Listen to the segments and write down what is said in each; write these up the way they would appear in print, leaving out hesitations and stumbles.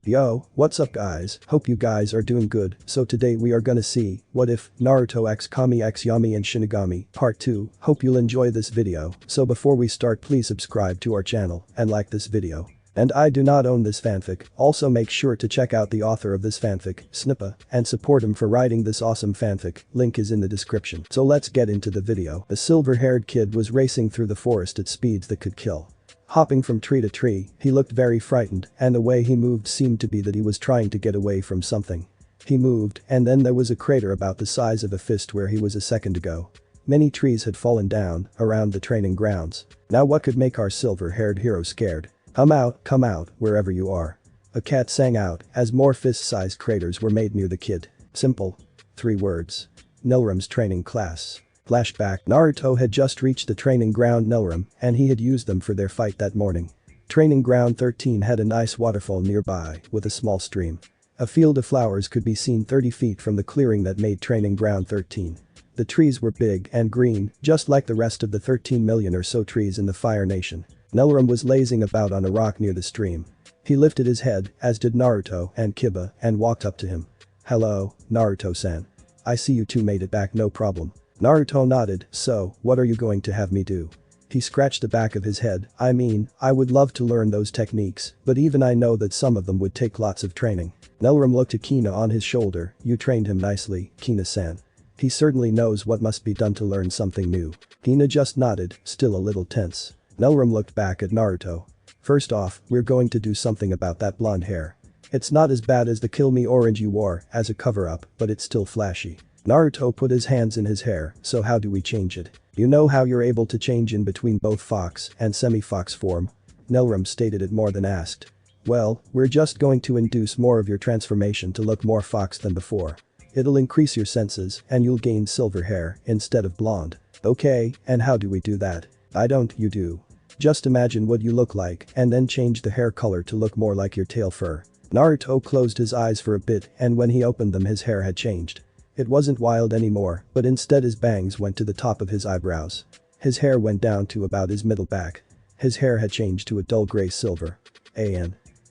Yo, what's up guys, hope you guys are doing good. So today we are gonna see, what if, Naruto x Kami x Yami and Shinigami, part 2, hope you'll enjoy this video. So before we start please subscribe to our channel and like this video. And I do not own this fanfic, also make sure to check out the author of this fanfic, Snipa, and support him for writing this awesome fanfic, link is in the description. So let's get into the video. A silver-haired kid was racing through the forest at speeds that could kill. Hopping from tree to tree, he looked very frightened, and the way he moved seemed to be that he was trying to get away from something. He moved, and then there was a crater about the size of a fist where he was a second ago. Many trees had fallen down around the training grounds. Now what could make our silver-haired hero scared? Come out, wherever you are. A cat sang out as more fist-sized craters were made near the kid. Simple. 3 words. Nilram's training class. Flashback. Naruto had just reached the training ground Nilram, and he had used them for their fight that morning. Training ground 13 had a nice waterfall nearby, with a small stream. A field of flowers could be seen 30 feet from the clearing that made training ground 13. The trees were big and green, just like the rest of the 13 million or so trees in the Fire Nation. Nilram was lazing about on a rock near the stream. He lifted his head, as did Naruto and Kiba, and walked up to him. "Hello, Naruto-san. I see you two made it back no problem." Naruto nodded. "So, what are you going to have me do?" He scratched the back of his head. I would love to learn those techniques, but even I know that some of them would take lots of training." Nilram looked at Kina on his shoulder. "You trained him nicely, Kina-san. He certainly knows what must be done to learn something new." Kina just nodded, still a little tense. Nilram looked back at Naruto. "First off, we're going to do something about that blonde hair. It's not as bad as the Kill Me orange you wore as a cover-up, but it's still flashy." Naruto put his hands in his hair. "So how do we change it? You know how you're able to change in between both fox and semi-fox form?" Nilram stated it more than asked. "Well, we're just going to induce more of your transformation to look more fox than before. It'll increase your senses and you'll gain silver hair instead of blonde." "Okay, and how do we do that?" "I don't, you do. Just imagine what you look like and then change the hair color to look more like your tail fur." Naruto closed his eyes for a bit and when he opened them his hair had changed. It wasn't wild anymore, but instead his bangs went to the top of his eyebrows. His hair went down to about his middle back. His hair had changed to a dull gray silver.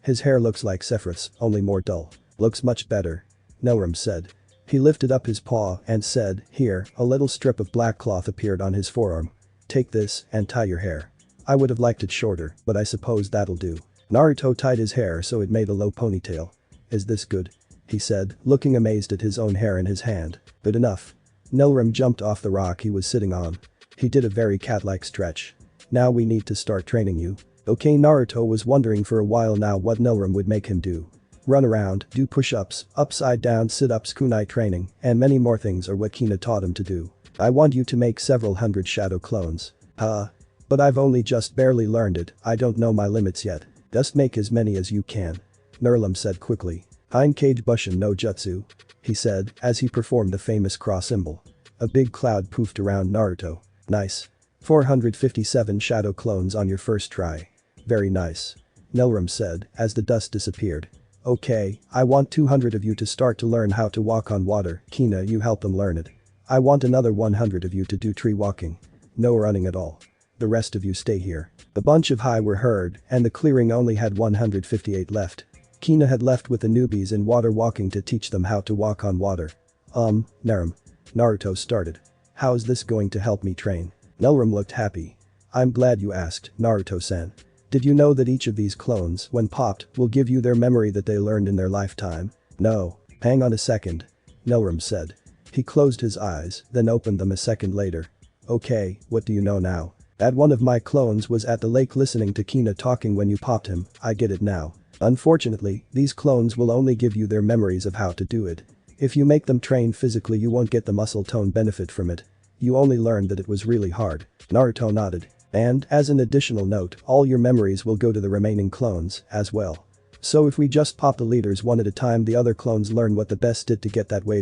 His hair looks like Sephiroth's, only more dull. "Looks much better," Nilram said. He lifted up his paw and said, "Here." A little strip of black cloth appeared on his forearm. "Take this and tie your hair. I would have liked it shorter, but I suppose that'll do." Naruto tied his hair so it made a low ponytail. "Is this good?" he said, looking amazed at his own hair in his hand. "Good enough." Nilram jumped off the rock he was sitting on. He did a very cat-like stretch. "Now we need to start training you." Okay, Naruto was wondering for a while now what Nilram would make him do. Run around, do push-ups, upside down sit-ups, kunai training, and many more things are what Kina taught him to do. "I want you to make several hundred shadow clones." But I've only just barely learned it, I don't know my limits yet." "Just make as many as you can," Nilram said quickly. "Heinkage Bushin no Jutsu," he said as he performed the famous cross symbol. A big cloud poofed around Naruto. "Nice. 457 shadow clones on your first try. Very nice," Nilram said as the dust disappeared. "Okay, I want 200 of you to start to learn how to walk on water. Kina, you help them learn it. I want another 100 of you to do tree walking. No running at all. The rest of you stay here." A bunch of "hi" were heard and the clearing only had 158 left. Kina had left with the newbies in water walking to teach them how to walk on water. Nilram. Naruto started. "How's this going to help me train?" Nilram looked happy. "I'm glad you asked, Naruto-san. Did you know that each of these clones, when popped, will give you their memory that they learned in their lifetime?" "No." "Hang on a second," Nilram said. He closed his eyes, then opened them a second later. "Okay, what do you know now?" "That one of my clones was at the lake listening to Kina talking when you popped him, I get it now. Unfortunately, these clones will only give you their memories of how to do it. If you make them train physically you won't get the muscle tone benefit from it. You only learned that it was really hard." Naruto nodded. "And, as an additional note, all your memories will go to the remaining clones, as well. So if we just pop the leaders one at a time the other clones learn what the best did to get that way.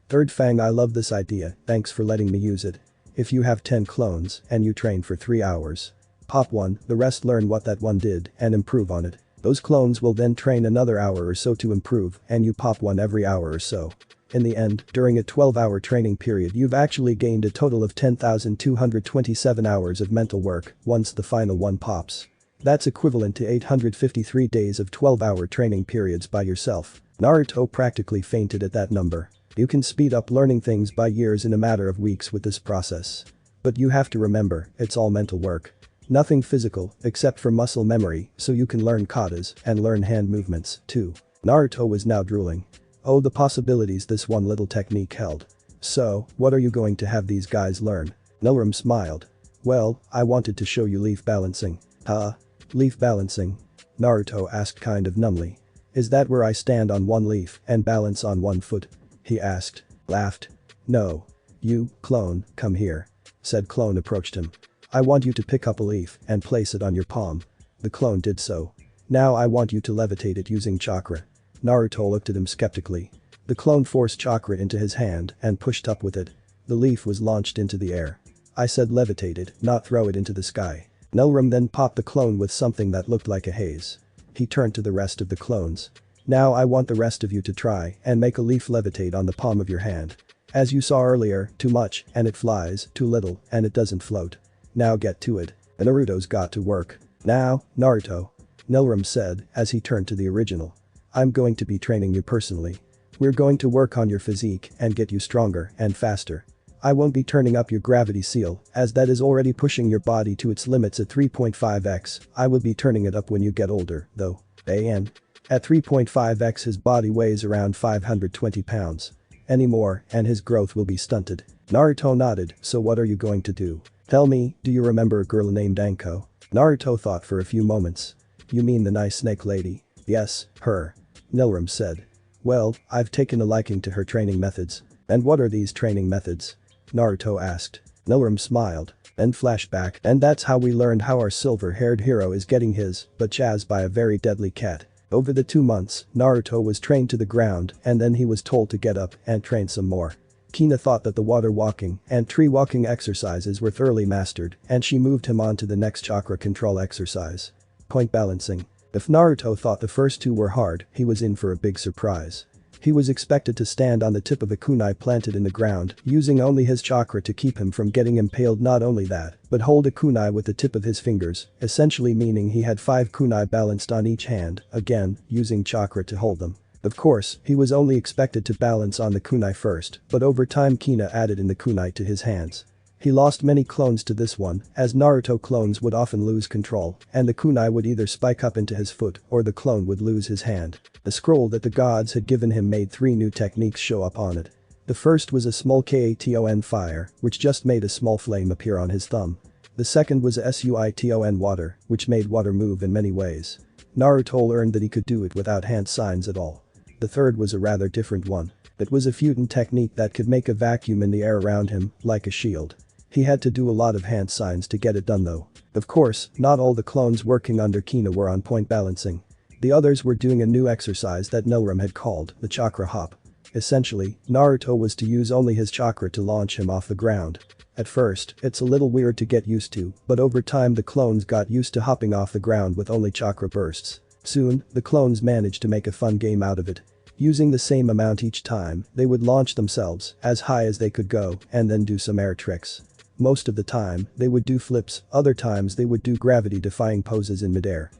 Third Fang, I love this idea, thanks for letting me use it. If you have 10 clones and you train for 3 hours. Pop one, the rest learn what that one did and improve on it. Those clones will then train another hour or so to improve and you pop one every hour or so. In the end, during a 12-hour training period you've actually gained a total of 10,227 hours of mental work once the final one pops." That's equivalent to 853 days of 12-hour training periods by yourself. Naruto practically fainted at that number. You can speed up learning things by years in a matter of weeks with this process. But you have to remember, it's all mental work. Nothing physical, except for muscle memory, so you can learn katas and learn hand movements, too. Naruto was now drooling. Oh, the possibilities this one little technique held. So, what are you going to have these guys learn? Nilram smiled. Well, I wanted to show you leaf balancing. Huh? Leaf balancing? Naruto asked kind of numbly. Is that where I stand on one leaf and balance on one foot? He asked. Laughed. No. You, clone, come here. Said clone approached him. I want you to pick up a leaf and place it on your palm. The clone did so. Now I want you to levitate it using chakra. Naruto looked at him skeptically. The clone forced chakra into his hand and pushed up with it. The leaf was launched into the air. I said levitate it, not throw it into the sky. Nilram then popped the clone with something that looked like a haze. He turned to the rest of the clones. Now I want the rest of you to try and make a leaf levitate on the palm of your hand. As you saw earlier, too much and it flies, too little and it doesn't float. Now get to it. The Naruto's got to work. Now, Naruto. Nilram said as he turned to the original. I'm going to be training you personally. We're going to work on your physique and get you stronger and faster. I won't be turning up your gravity seal, as that is already pushing your body to its limits at 3.5x. I will be turning it up when you get older, though. At 3.5x his body weighs around 520 pounds. Any more and his growth will be stunted. Naruto nodded, so what are you going to do? Tell me, do you remember a girl named Anko? Naruto thought for a few moments. You mean the nice snake lady? Yes, her. Nilram said. Well, I've taken a liking to her training methods. And what are these training methods? Naruto asked. Nilram smiled. Then flashback, and that's how we learned how our silver-haired hero is getting his butt chased by a very deadly cat. Over the 2 months, Naruto was trained to the ground and then he was told to get up and train some more. Kina thought that the water walking and tree walking exercises were thoroughly mastered and she moved him on to the next chakra control exercise. Point balancing. If Naruto thought the first two were hard, he was in for a big surprise. He was expected to stand on the tip of a kunai planted in the ground, using only his chakra to keep him from getting impaled. Not only that, but hold a kunai with the tip of his fingers, essentially meaning he had 5 kunai balanced on each hand, again, using chakra to hold them. Of course, he was only expected to balance on the kunai first, but over time Kina added in the kunai to his hands. He lost many clones to this one, as Naruto clones would often lose control, and the kunai would either spike up into his foot or the clone would lose his hand. The scroll that the gods had given him made 3 new techniques show up on it. The first was a small Katon fire, which just made a small flame appear on his thumb. The second was a Suiton water, which made water move in many ways. Naruto learned that he could do it without hand signs at all. The third was a rather different one. It was a Futon technique that could make a vacuum in the air around him, like a shield. He had to do a lot of hand signs to get it done though. Of course, not all the clones working under Kina were on point balancing. The others were doing a new exercise that Nilram had called the chakra hop. Essentially, Naruto was to use only his chakra to launch him off the ground. At first, it's a little weird to get used to, but over time the clones got used to hopping off the ground with only chakra bursts. Soon, the clones managed to make a fun game out of it. Using the same amount each time, they would launch themselves as high as they could go and then do some air tricks. Most of the time, they would do flips, other times they would do gravity-defying poses in midair.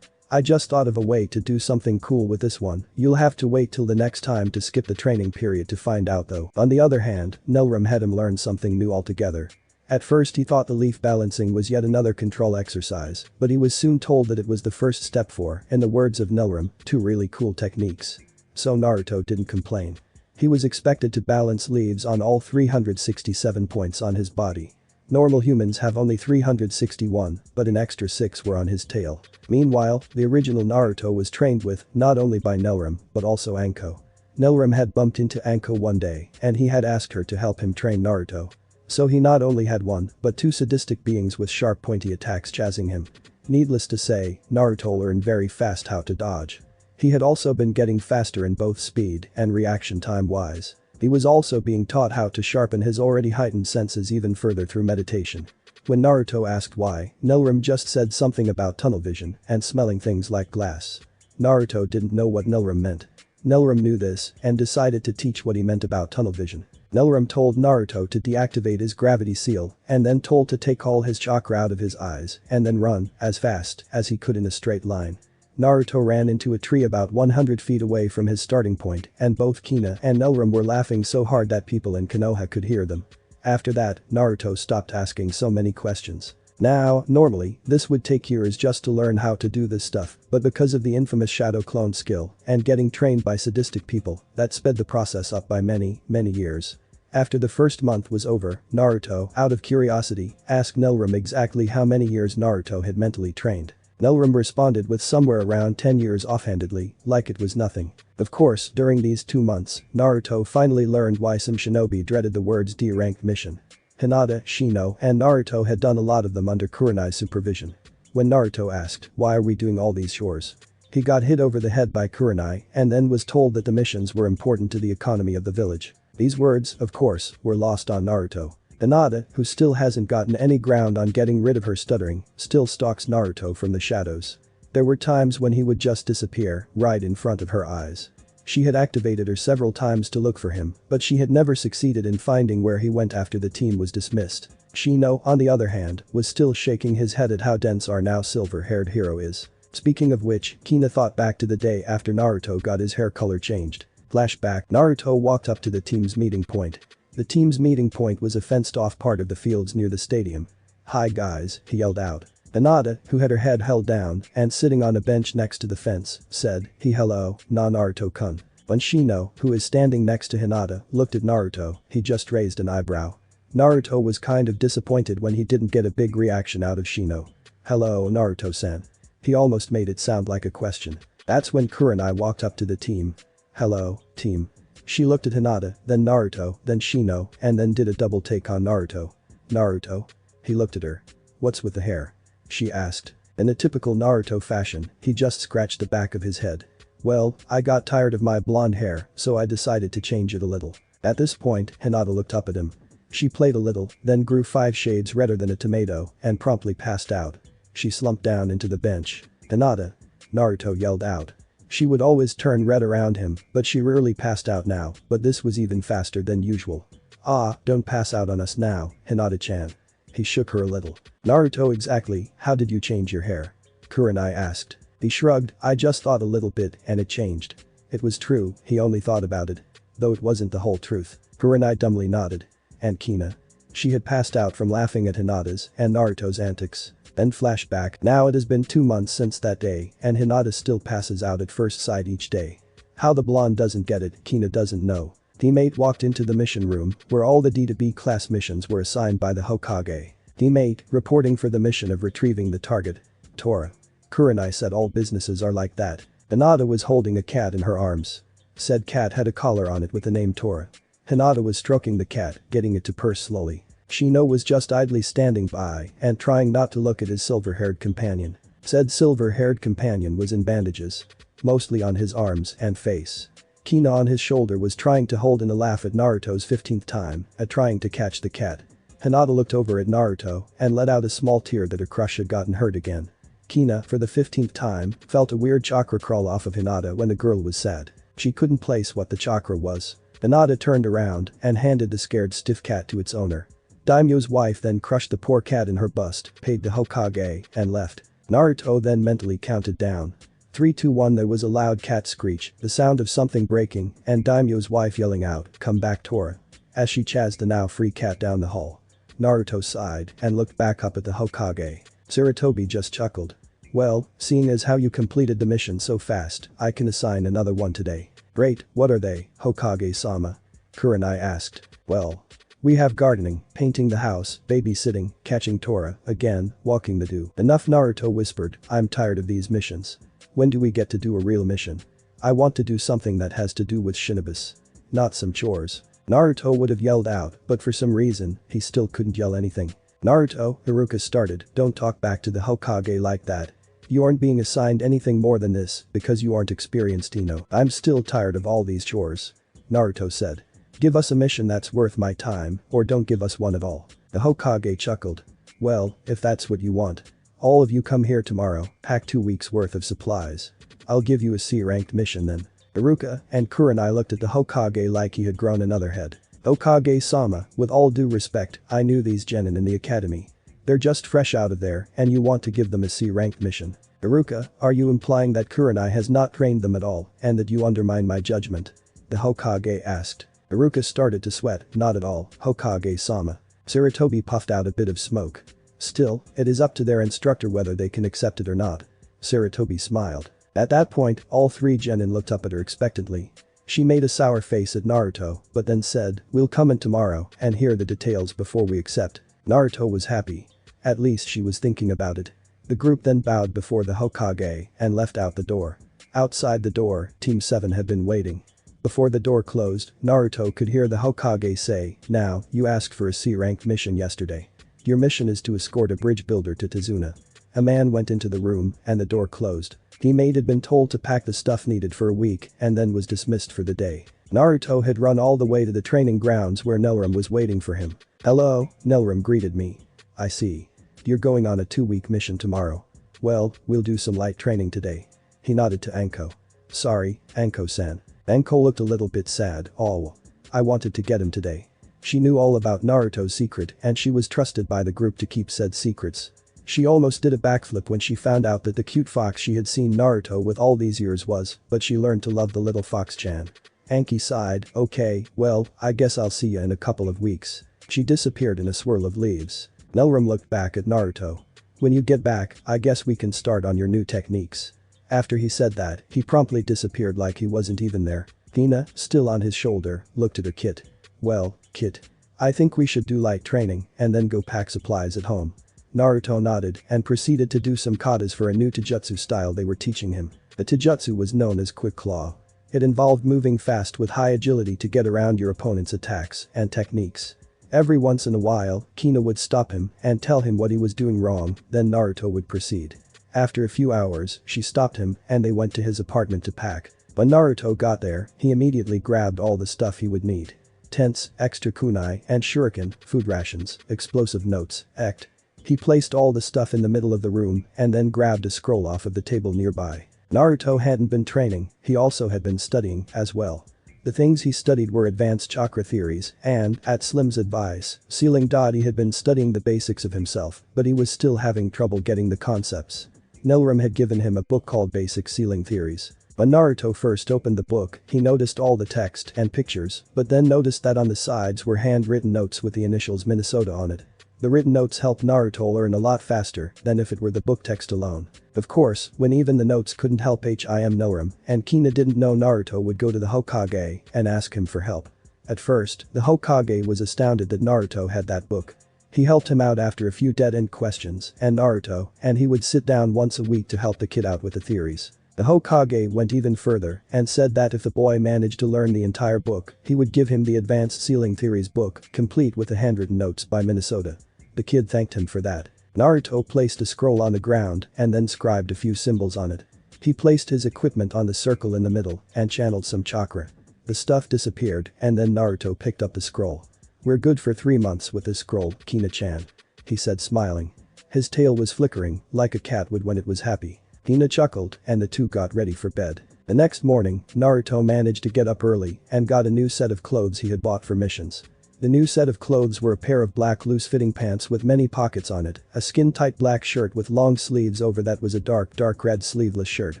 I just thought of a way to do something cool with this one. You'll have to wait till the next time to skip the training period to find out though. On the other hand, Nilram had him learn something new altogether. At first he thought the leaf balancing was yet another control exercise, but he was soon told that it was the first step for, in the words of Nilram, 2 really cool techniques. So Naruto didn't complain. He was expected to balance leaves on all 367 points on his body. Normal humans have only 361, but an extra 6 were on his tail. Meanwhile, the original Naruto was trained with, not only by Nilram, but also Anko. Nilram had bumped into Anko one day, and he had asked her to help him train Naruto. So he not only had 1, but 2 sadistic beings with sharp pointy attacks chasing him. Needless to say, Naruto learned very fast how to dodge. He had also been getting faster in both speed and reaction time wise. He was also being taught how to sharpen his already heightened senses even further through meditation. When Naruto asked why, Nilram just said something about tunnel vision and smelling things like glass. Naruto didn't know what Nilram meant. Nilram knew this and decided to teach what he meant about tunnel vision. Nelram told Naruto to deactivate his gravity seal and then told to take all his chakra out of his eyes and then run as fast as he could in a straight line. Naruto ran into a tree about 100 feet away from his starting point and both Kina and Nelram were laughing so hard that people in Konoha could hear them. After that, Naruto stopped asking so many questions. Now, normally, this would take years just to learn how to do this stuff, but because of the infamous shadow clone skill and getting trained by sadistic people, that sped the process up by many years. After the first month was over, Naruto, out of curiosity, asked Nelram exactly how many years Naruto had mentally trained. Nelram responded with somewhere around 10 years offhandedly, like it was nothing. Of course, during these 2 months, Naruto finally learned why some shinobi dreaded the words D-ranked mission. Hinata, Shino, and Naruto had done a lot of them under Kurenai's supervision. When Naruto asked, "Why are we doing all these chores?" he got hit over the head by Kurenai and then was told that the missions were important to the economy of the village. These words, of course, were lost on Naruto. Hinata, who still hasn't gotten any ground on getting rid of her stuttering, still stalks Naruto from the shadows. There were times when he would just disappear right in front of her eyes. She had activated her several times to look for him, but she had never succeeded in finding where he went after the team was dismissed. Shino, on the other hand, was still shaking his head at how dense our now silver-haired hero is. Speaking of which, Kina thought back to the day after Naruto got his hair color changed. Flashback, Naruto walked up to the team's meeting point. The team's meeting point was a fenced-off part of the fields near the stadium. "Hi guys," he yelled out. Hinata, who had her head held down and sitting on a bench next to the fence, said, hello, Naruto-kun." When Shino, who is standing next to Hinata, looked at Naruto, he just raised an eyebrow. Naruto was kind of disappointed when he didn't get a big reaction out of Shino. "Hello, Naruto-san." He almost made it sound like a question. That's when Kurenai walked up to the team. "Hello, team." She looked at Hinata, then Naruto, then Shino, and then did a double take on Naruto. "Naruto?" He looked at her. "What's with the hair?" she asked. In a typical Naruto fashion, he just scratched the back of his head. "Well, I got tired of my blonde hair, so I decided to change it a little." At this point, Hinata looked up at him. She played a little, then grew 5 shades redder than a tomato, and promptly passed out. She slumped down into the bench. "Hinata!" Naruto yelled out. She would always turn red around him, but she rarely passed out now, but this was even faster than usual. "Ah, don't pass out on us now, Hinata-chan." He shook her a little. "Naruto, exactly how did you change your hair?" Kurenai asked. He shrugged. "I just thought a little bit and it changed." It was true, he only thought about it. Though it wasn't the whole truth. Kurenai dumbly nodded. "And Kina?" She had passed out from laughing at Hinata's and Naruto's antics. Then flashback, now it has been 2 months since that day and Hinata still passes out at first sight each day. How the blonde doesn't get it, Kina doesn't know. Teammate walked into the mission room where all the D-to-B class missions were assigned by the Hokage. Teammate, reporting for the mission of retrieving the target. Tora. Kurenai said all businesses are like that. Hinata was holding a cat in her arms. Said cat had a collar on it with the name Tora. Hinata was stroking the cat, getting it to purr slowly. Shino was just idly standing by and trying not to look at his silver-haired companion. Said silver-haired companion was in bandages. Mostly on his arms and face. Kina on his shoulder was trying to hold in a laugh at Naruto's 15th time at trying to catch the cat. Hinata looked over at Naruto and let out a small tear that her crush had gotten hurt again. Kina, for the 15th time, felt a weird chakra crawl off of Hinata when the girl was sad. She couldn't place what the chakra was. Hinata turned around and handed the scared stiff cat to its owner. Daimyo's wife then crushed the poor cat in her bust, paid the Hokage, and left. Naruto then mentally counted down. 3, 2, 1. There was a loud cat screech, the sound of something breaking, and Daimyo's wife yelling out, "Come back, Tora," as she chased the now free cat down the hall. Naruto sighed and looked back up at the Hokage. Sarutobi just chuckled. "Well, seeing as how you completed the mission so fast, I can assign another one today." "Great, what are they, Hokage-sama?" Kurenai asked. "Well, we have gardening, painting the house, babysitting, catching Tora, again, walking the do." "Enough," Naruto whispered, "I'm tired of these missions. When do we get to do a real mission? I want to do something that has to do with shinobis. Not some chores." Naruto would have yelled out, but for some reason, he still couldn't yell anything. "Naruto," Iruka started, "don't talk back to the Hokage like that. You aren't being assigned anything more than this because you aren't experienced, I'm still tired of all these chores." Naruto said. "Give us a mission that's worth my time, or don't give us one at all." The Hokage chuckled. "Well, if that's what you want. All of you come here tomorrow, pack 2 weeks worth of supplies. I'll give you a C-ranked mission then." Iruka and Kurenai looked at the Hokage like he had grown another head. Okage-sama, with all due respect, I knew these genin in the academy. They're just fresh out of there and you want to give them a C-ranked mission. Iruka, are you implying that Kurenai has not trained them at all and that you undermine my judgment? The Hokage asked. Iruka started to sweat, not at all, Hokage-sama. Sarutobi puffed out a bit of smoke. Still, it is up to their instructor whether they can accept it or not. Sarutobi smiled. At that point, all three genin looked up at her expectantly. She made a sour face at Naruto, but then said, we'll come in tomorrow and hear the details before we accept. Naruto was happy. At least she was thinking about it. The group then bowed before the Hokage and left out the door. Outside the door, Team 7 had been waiting. Before the door closed, Naruto could hear the Hokage say, now, you asked for a C-ranked mission yesterday. Your mission is to escort a bridge builder to Tazuna. A man went into the room and the door closed. He had been told to pack the stuff needed for a week and then was dismissed for the day. Naruto had run all the way to the training grounds where Nelram was waiting for him. Hello, Nelram greeted me. I see. You're going on a 2-week mission tomorrow. Well, we'll do some light training today. He nodded to Anko. Sorry, Anko-san. Anko looked a little bit sad. Oh. I wanted to get him today. She knew all about Naruto's secret and she was trusted by the group to keep said secrets. She almost did a backflip when she found out that the cute fox she had seen Naruto with all these years was, but she learned to love the little fox-chan. Anki sighed, okay, well, I guess I'll see ya in a couple of weeks. She disappeared in a swirl of leaves. Nelram looked back at Naruto. When you get back, I guess we can start on your new techniques. After he said that, he promptly disappeared like he wasn't even there. Hina, still on his shoulder, looked at her kit. Well, kit. I think we should do light training and then go pack supplies at home. Naruto nodded and proceeded to do some katas for a new taijutsu style they were teaching him. The taijutsu was known as Quick Claw. It involved moving fast with high agility to get around your opponent's attacks and techniques. Every once in a while, Kina would stop him and tell him what he was doing wrong, then Naruto would proceed. After a few hours, she stopped him and they went to his apartment to pack. When Naruto got there, he immediately grabbed all the stuff he would need. Tents, extra kunai, and shuriken, food rations, explosive notes, ect. He placed all the stuff in the middle of the room and then grabbed a scroll off of the table nearby. Naruto hadn't been training, he also had been studying as well. The things he studied were advanced chakra theories and, at Slim's advice, Sealing Dottie had been studying the basics of himself, but he was still having trouble getting the concepts. Nelram had given him a book called Basic Sealing Theories. When Naruto first opened the book, he noticed all the text and pictures, but then noticed that on the sides were handwritten notes with the initials Minnesota on it. The written notes helped Naruto learn a lot faster than if it were the book text alone. Of course, when even the notes couldn't help him Nelram and Kina didn't know Naruto would go to the Hokage and ask him for help. At first, the Hokage was astounded that Naruto had that book. He helped him out after a few dead-end questions and he would sit down once a week to help the kid out with the theories. The Hokage went even further and said that if the boy managed to learn the entire book, he would give him the Advanced Sealing Theories book, complete with the handwritten notes by Minnesota. The kid thanked him for that. Naruto placed a scroll on the ground and then scribed a few symbols on it. He placed his equipment on the circle in the middle and channeled some chakra. The stuff disappeared and then Naruto picked up the scroll. We're good for 3 months with this scroll, Kina-chan. He said smiling. His tail was flickering, like a cat would when it was happy. Hina chuckled and the two got ready for bed. The next morning, Naruto managed to get up early and got a new set of clothes he had bought for missions. The new set of clothes were a pair of black loose-fitting pants with many pockets on it, a skin-tight black shirt with long sleeves over that was a dark red sleeveless shirt.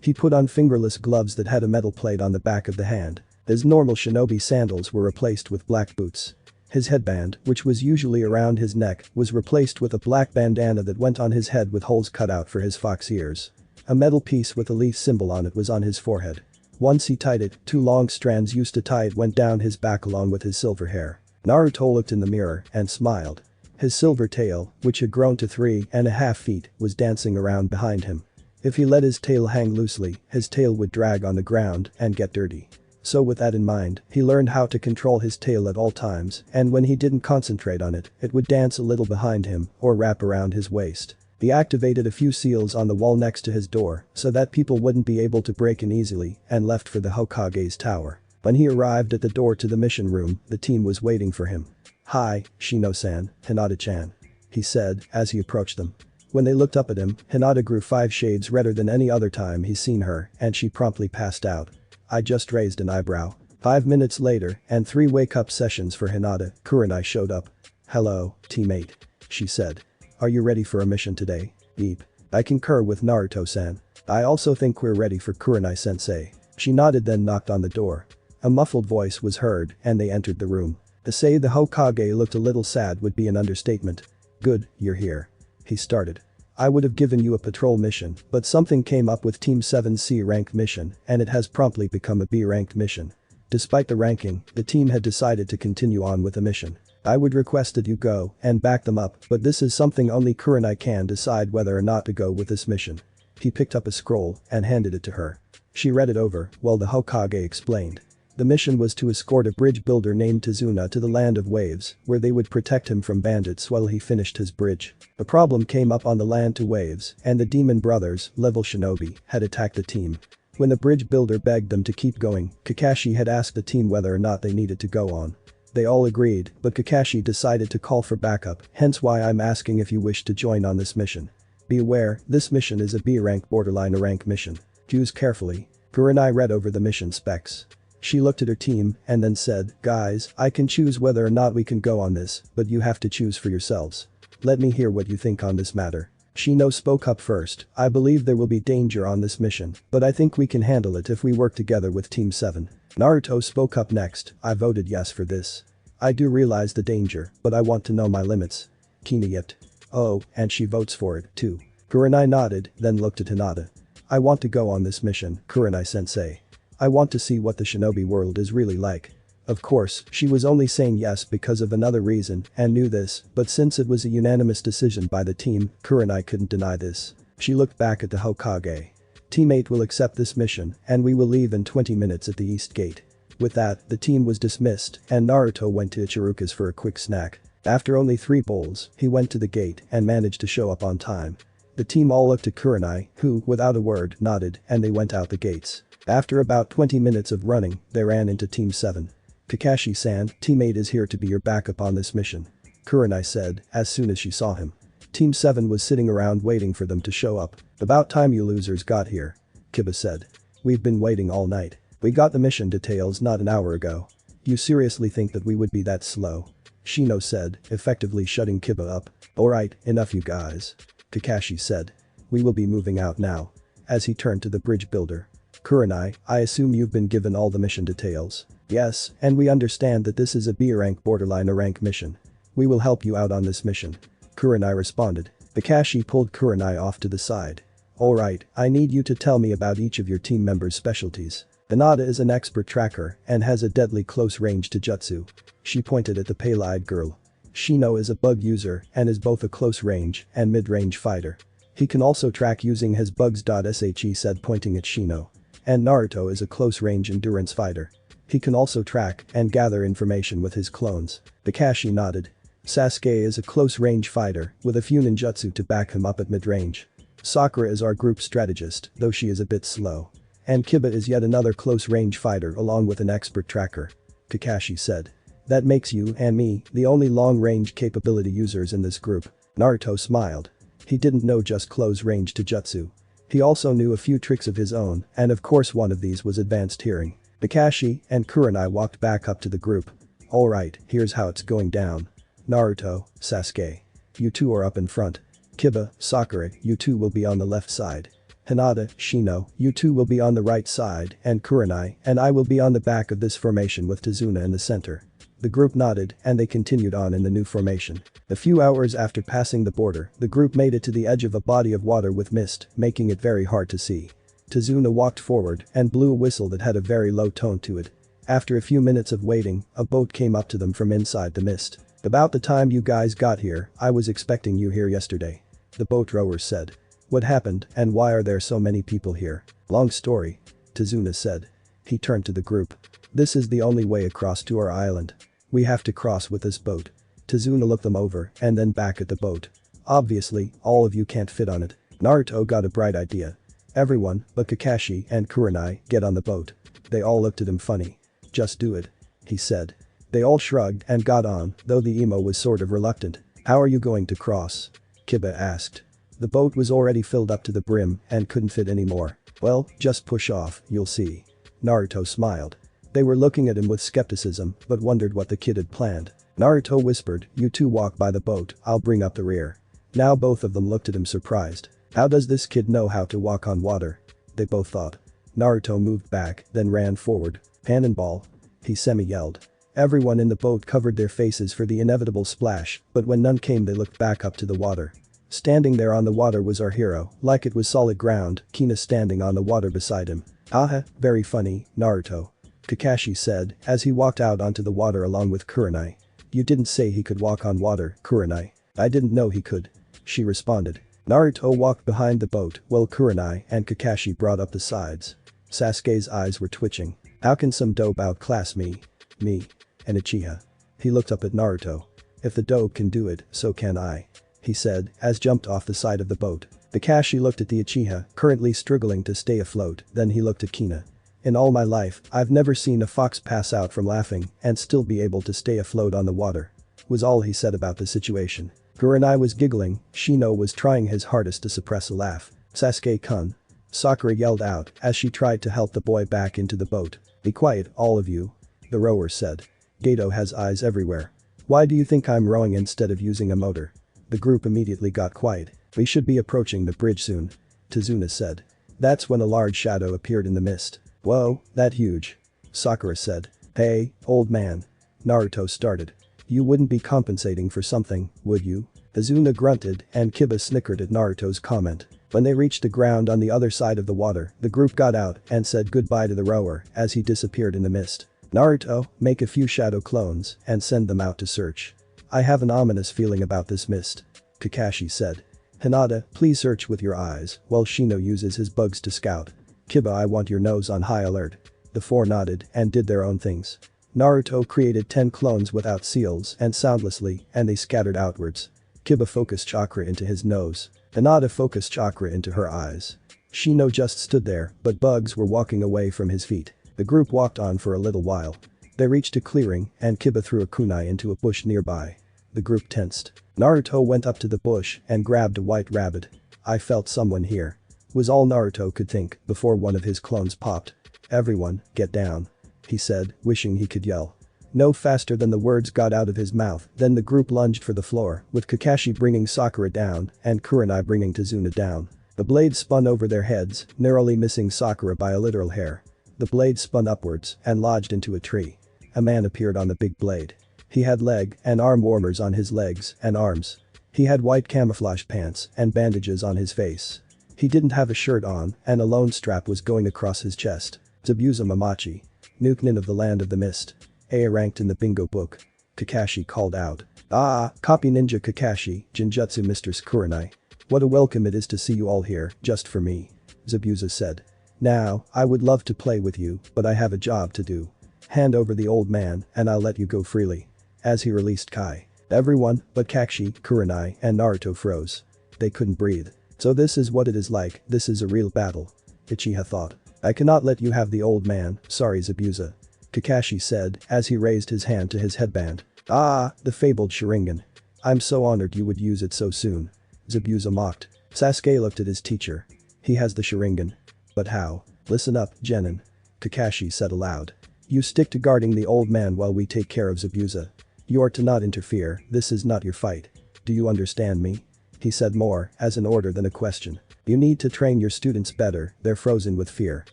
He put on fingerless gloves that had a metal plate on the back of the hand. His normal shinobi sandals were replaced with black boots. His headband, which was usually around his neck, was replaced with a black bandana that went on his head with holes cut out for his fox ears. A metal piece with a leaf symbol on it was on his forehead. Once he tied it, 2 long strands used to tie it went down his back along with his silver hair. Naruto looked in the mirror and smiled. His silver tail, which had grown to 3.5 feet, was dancing around behind him. If he let his tail hang loosely, his tail would drag on the ground and get dirty. So with that in mind, he learned how to control his tail at all times, and when he didn't concentrate on it, it would dance a little behind him or wrap around his waist. He activated a few seals on the wall next to his door so that people wouldn't be able to break in easily and left for the Hokage's tower. When he arrived at the door to the mission room, the team was waiting for him. "Hi, Shino-san, Hinata-chan," he said as he approached them. When they looked up at him, Hinata grew 5 shades redder than any other time he's seen her and she promptly passed out. I just raised an eyebrow. 5 minutes later, and 3 wake-up sessions for Hinata, Kurenai showed up. "Hello, teammate," she said. "Are you ready for a mission today?" "Beep. I concur with Naruto-san. I also think we're ready for Kurenai-sensei." She nodded then knocked on the door. A muffled voice was heard and they entered the room. To say the Hokage looked a little sad would be an understatement. "Good, you're here." He started. "I would have given you a patrol mission, but something came up with Team 7's C-ranked mission and it has promptly become a B-ranked mission. Despite the ranking, the team had decided to continue on with the mission. I would request that you go and back them up, but this is something only Kurenai can decide whether or not to go with this mission." He picked up a scroll and handed it to her. She read it over while the Hokage explained. The mission was to escort a bridge builder named Tazuna to the Land of Waves, where they would protect him from bandits while he finished his bridge. A problem came up on the Land to Waves, and the Demon Brothers, level shinobi, had attacked the team. When the bridge builder begged them to keep going, Kakashi had asked the team whether or not they needed to go on. They all agreed, but Kakashi decided to call for backup, hence why I'm asking if you wish to join on this mission. Be aware, this mission is a B-rank borderline rank mission. Choose carefully. Kurenai read over the mission specs. She looked at her team and then said, "Guys, I can choose whether or not we can go on this, but you have to choose for yourselves. Let me hear what you think on this matter." Shino spoke up first. "I believe there will be danger on this mission, but I think we can handle it if we work together with Team 7. Naruto spoke up next. "I voted yes for this. I do realize the danger, but I want to know my limits." Kina yipped. "Oh, and she votes for it, too." Kurenai nodded, then looked at Hinata. "I want to go on this mission, Kurenai-sensei. I want to see what the shinobi world is really like." Of course, she was only saying yes because of another reason and knew this, but since it was a unanimous decision by the team, Kurenai couldn't deny this. She looked back at the Hokage. "Teammate will accept this mission and we will leave in 20 minutes at the east gate." With that, the team was dismissed and Naruto went to Ichiruka's for a quick snack. After only 3 bowls, he went to the gate and managed to show up on time. The team all looked at Kurenai, who, without a word, nodded and they went out the gates. After about 20 minutes of running, they ran into Team 7. "Kakashi-san, teammate is here to be your backup on this mission," Kurenai said as soon as she saw him. Team 7 was sitting around waiting for them to show up. "About time you losers got here," Kiba said. "We've been waiting all night. We got the mission details not an hour ago. You seriously think that we would be that slow?" Shino said, effectively shutting Kiba up. "Alright, enough you guys," Kakashi said. "We will be moving out now." As he turned to the bridge builder. "Kurenai, I assume you've been given all the mission details." "Yes, and we understand that this is a B-rank borderline a rank mission. We will help you out on this mission," Kurenai responded. Kakashi pulled Kurenai off to the side. "Alright, I need you to tell me about each of your team members' specialties." Hinata is an expert tracker and has a deadly close range to jutsu. She pointed at the pale-eyed girl. Shino is a bug user and is both a close range and mid-range fighter. He can also track using his bugs.she said pointing at Shino. And Naruto is a close range endurance fighter. He can also track and gather information with his clones. Kakashi nodded. Sasuke is a close range fighter with a few ninjutsu to back him up at mid-range. Sakura is our group strategist, though she is a bit slow. And Kiba is yet another close range fighter along with an expert tracker. Kakashi said. "That makes you and me the only long-range capability users in this group." Naruto smiled. He didn't know just close range to jutsu. He also knew a few tricks of his own, and of course one of these was advanced hearing. Kakashi and Kurenai walked back up to the group. "Alright, here's how it's going down. Naruto, Sasuke. You two are up in front. Kiba, Sakura, you two will be on the left side. Hinata, Shino, you two will be on the right side, and Kurenai and I will be on the back of this formation with Tazuna in the center." The group nodded and they continued on in the new formation. A few hours after passing the border, the group made it to the edge of a body of water with mist, making it very hard to see. Tazuna walked forward and blew a whistle that had a very low tone to it. After a few minutes of waiting, a boat came up to them from inside the mist. "About the time you guys got here, I was expecting you here yesterday," the boat rower said. "What happened and why are there so many people here?" "Long story," Tazuna said. He turned to the group. "This is the only way across to our island. We have to cross with this boat." Tazuna looked them over and then back at the boat. "Obviously, all of you can't fit on it." Naruto got a bright idea. "Everyone, but Kakashi and Kurenai, get on the boat." They all looked at him funny. "Just do it," he said. They all shrugged and got on, though the emo was sort of reluctant. "How are you going to cross?" Kiba asked. The boat was already filled up to the brim and couldn't fit any more. "Well, just push off, you'll see." Naruto smiled. They were looking at him with skepticism but wondered what the kid had planned. Naruto whispered, "You two walk by the boat, I'll bring up the rear." Now both of them looked at him surprised. How does this kid know how to walk on water? They both thought. Naruto moved back, then ran forward. "Cannonball!" he semi-yelled. Everyone in the boat covered their faces for the inevitable splash, but when none came they looked back up to the water. Standing there on the water was our hero, like it was solid ground, Kina standing on the water beside him. "Haha, very funny, Naruto," Kakashi said as he walked out onto the water along with Kurenai. "You didn't say he could walk on water, Kurenai." "I didn't know he could," she responded. Naruto walked behind the boat while Kurenai and Kakashi brought up the sides. Sasuke's eyes were twitching. "How can some dope outclass me? Me. And Uchiha." He looked up at Naruto. "If the dope can do it, so can I," he said as jumped off the side of the boat. Kakashi looked at the Uchiha, currently struggling to stay afloat, then he looked at Kina. "In all my life, I've never seen a fox pass out from laughing and still be able to stay afloat on the water," was all he said about the situation. Kurenai was giggling, Shino was trying his hardest to suppress a laugh. "Sasuke-kun," Sakura yelled out as she tried to help the boy back into the boat. "Be quiet, all of you," the rower said. "Gato has eyes everywhere. Why do you think I'm rowing instead of using a motor?" The group immediately got quiet. "We should be approaching the bridge soon," Tazuna said. That's when a large shadow appeared in the mist. "Whoa, that huge," Sakura said. "Hey, old man," Naruto started. "You wouldn't be compensating for something, would you?" Tazuna grunted and Kiba snickered at Naruto's comment. When they reached the ground on the other side of the water, the group got out and said goodbye to the rower as he disappeared in the mist. "Naruto, make a few shadow clones and send them out to search. I have an ominous feeling about this mist," Kakashi said. "Hinata, please search with your eyes while Shino uses his bugs to scout. Kiba, I want your nose on high alert." The four nodded and did their own things. Naruto created 10 clones without seals and soundlessly and they scattered outwards. Kiba focused chakra into his nose. Hinata focused chakra into her eyes. Shino just stood there but bugs were walking away from his feet. The group walked on for a little while. They reached a clearing and Kiba threw a kunai into a bush nearby. The group tensed. Naruto went up to the bush and grabbed a white rabbit. "I felt someone here," was all Naruto could think before one of his clones popped. "Everyone, get down," he said, wishing he could yell. No faster than the words got out of his mouth, then the group lunged for the floor, with Kakashi bringing Sakura down and Kurenai bringing Tazuna down. The blade spun over their heads, narrowly missing Sakura by a literal hair. The blade spun upwards and lodged into a tree. A man appeared on the big blade. He had leg and arm warmers on his legs and arms. He had white camouflage pants and bandages on his face. He didn't have a shirt on and a lone strap was going across his chest. Zabuza Mamachi. Nukenin of the Land of the Mist. A ranked in the bingo book. Kakashi called out. "Ah, copy ninja Kakashi, Jinjutsu Mistress Kurenai. What a welcome it is to see you all here, just for me," Zabuza said. "Now, I would love to play with you, but I have a job to do. Hand over the old man and I'll let you go freely." As he released Kai. Everyone but Kakashi, Kurenai and Naruto froze. They couldn't breathe. "So this is what it is like, this is a real battle," Uchiha thought. "I cannot let you have the old man, sorry Zabuza," Kakashi said as he raised his hand to his headband. "Ah, the fabled Sharingan. I'm so honored you would use it so soon," Zabuza mocked. Sasuke looked at his teacher. "He has the Sharingan. But how?" "Listen up, Genin," Kakashi said aloud. "You stick to guarding the old man while we take care of Zabuza. You are to not interfere, this is not your fight. Do you understand me?" He said more as an order than a question. "You need to train your students better, they're frozen with fear.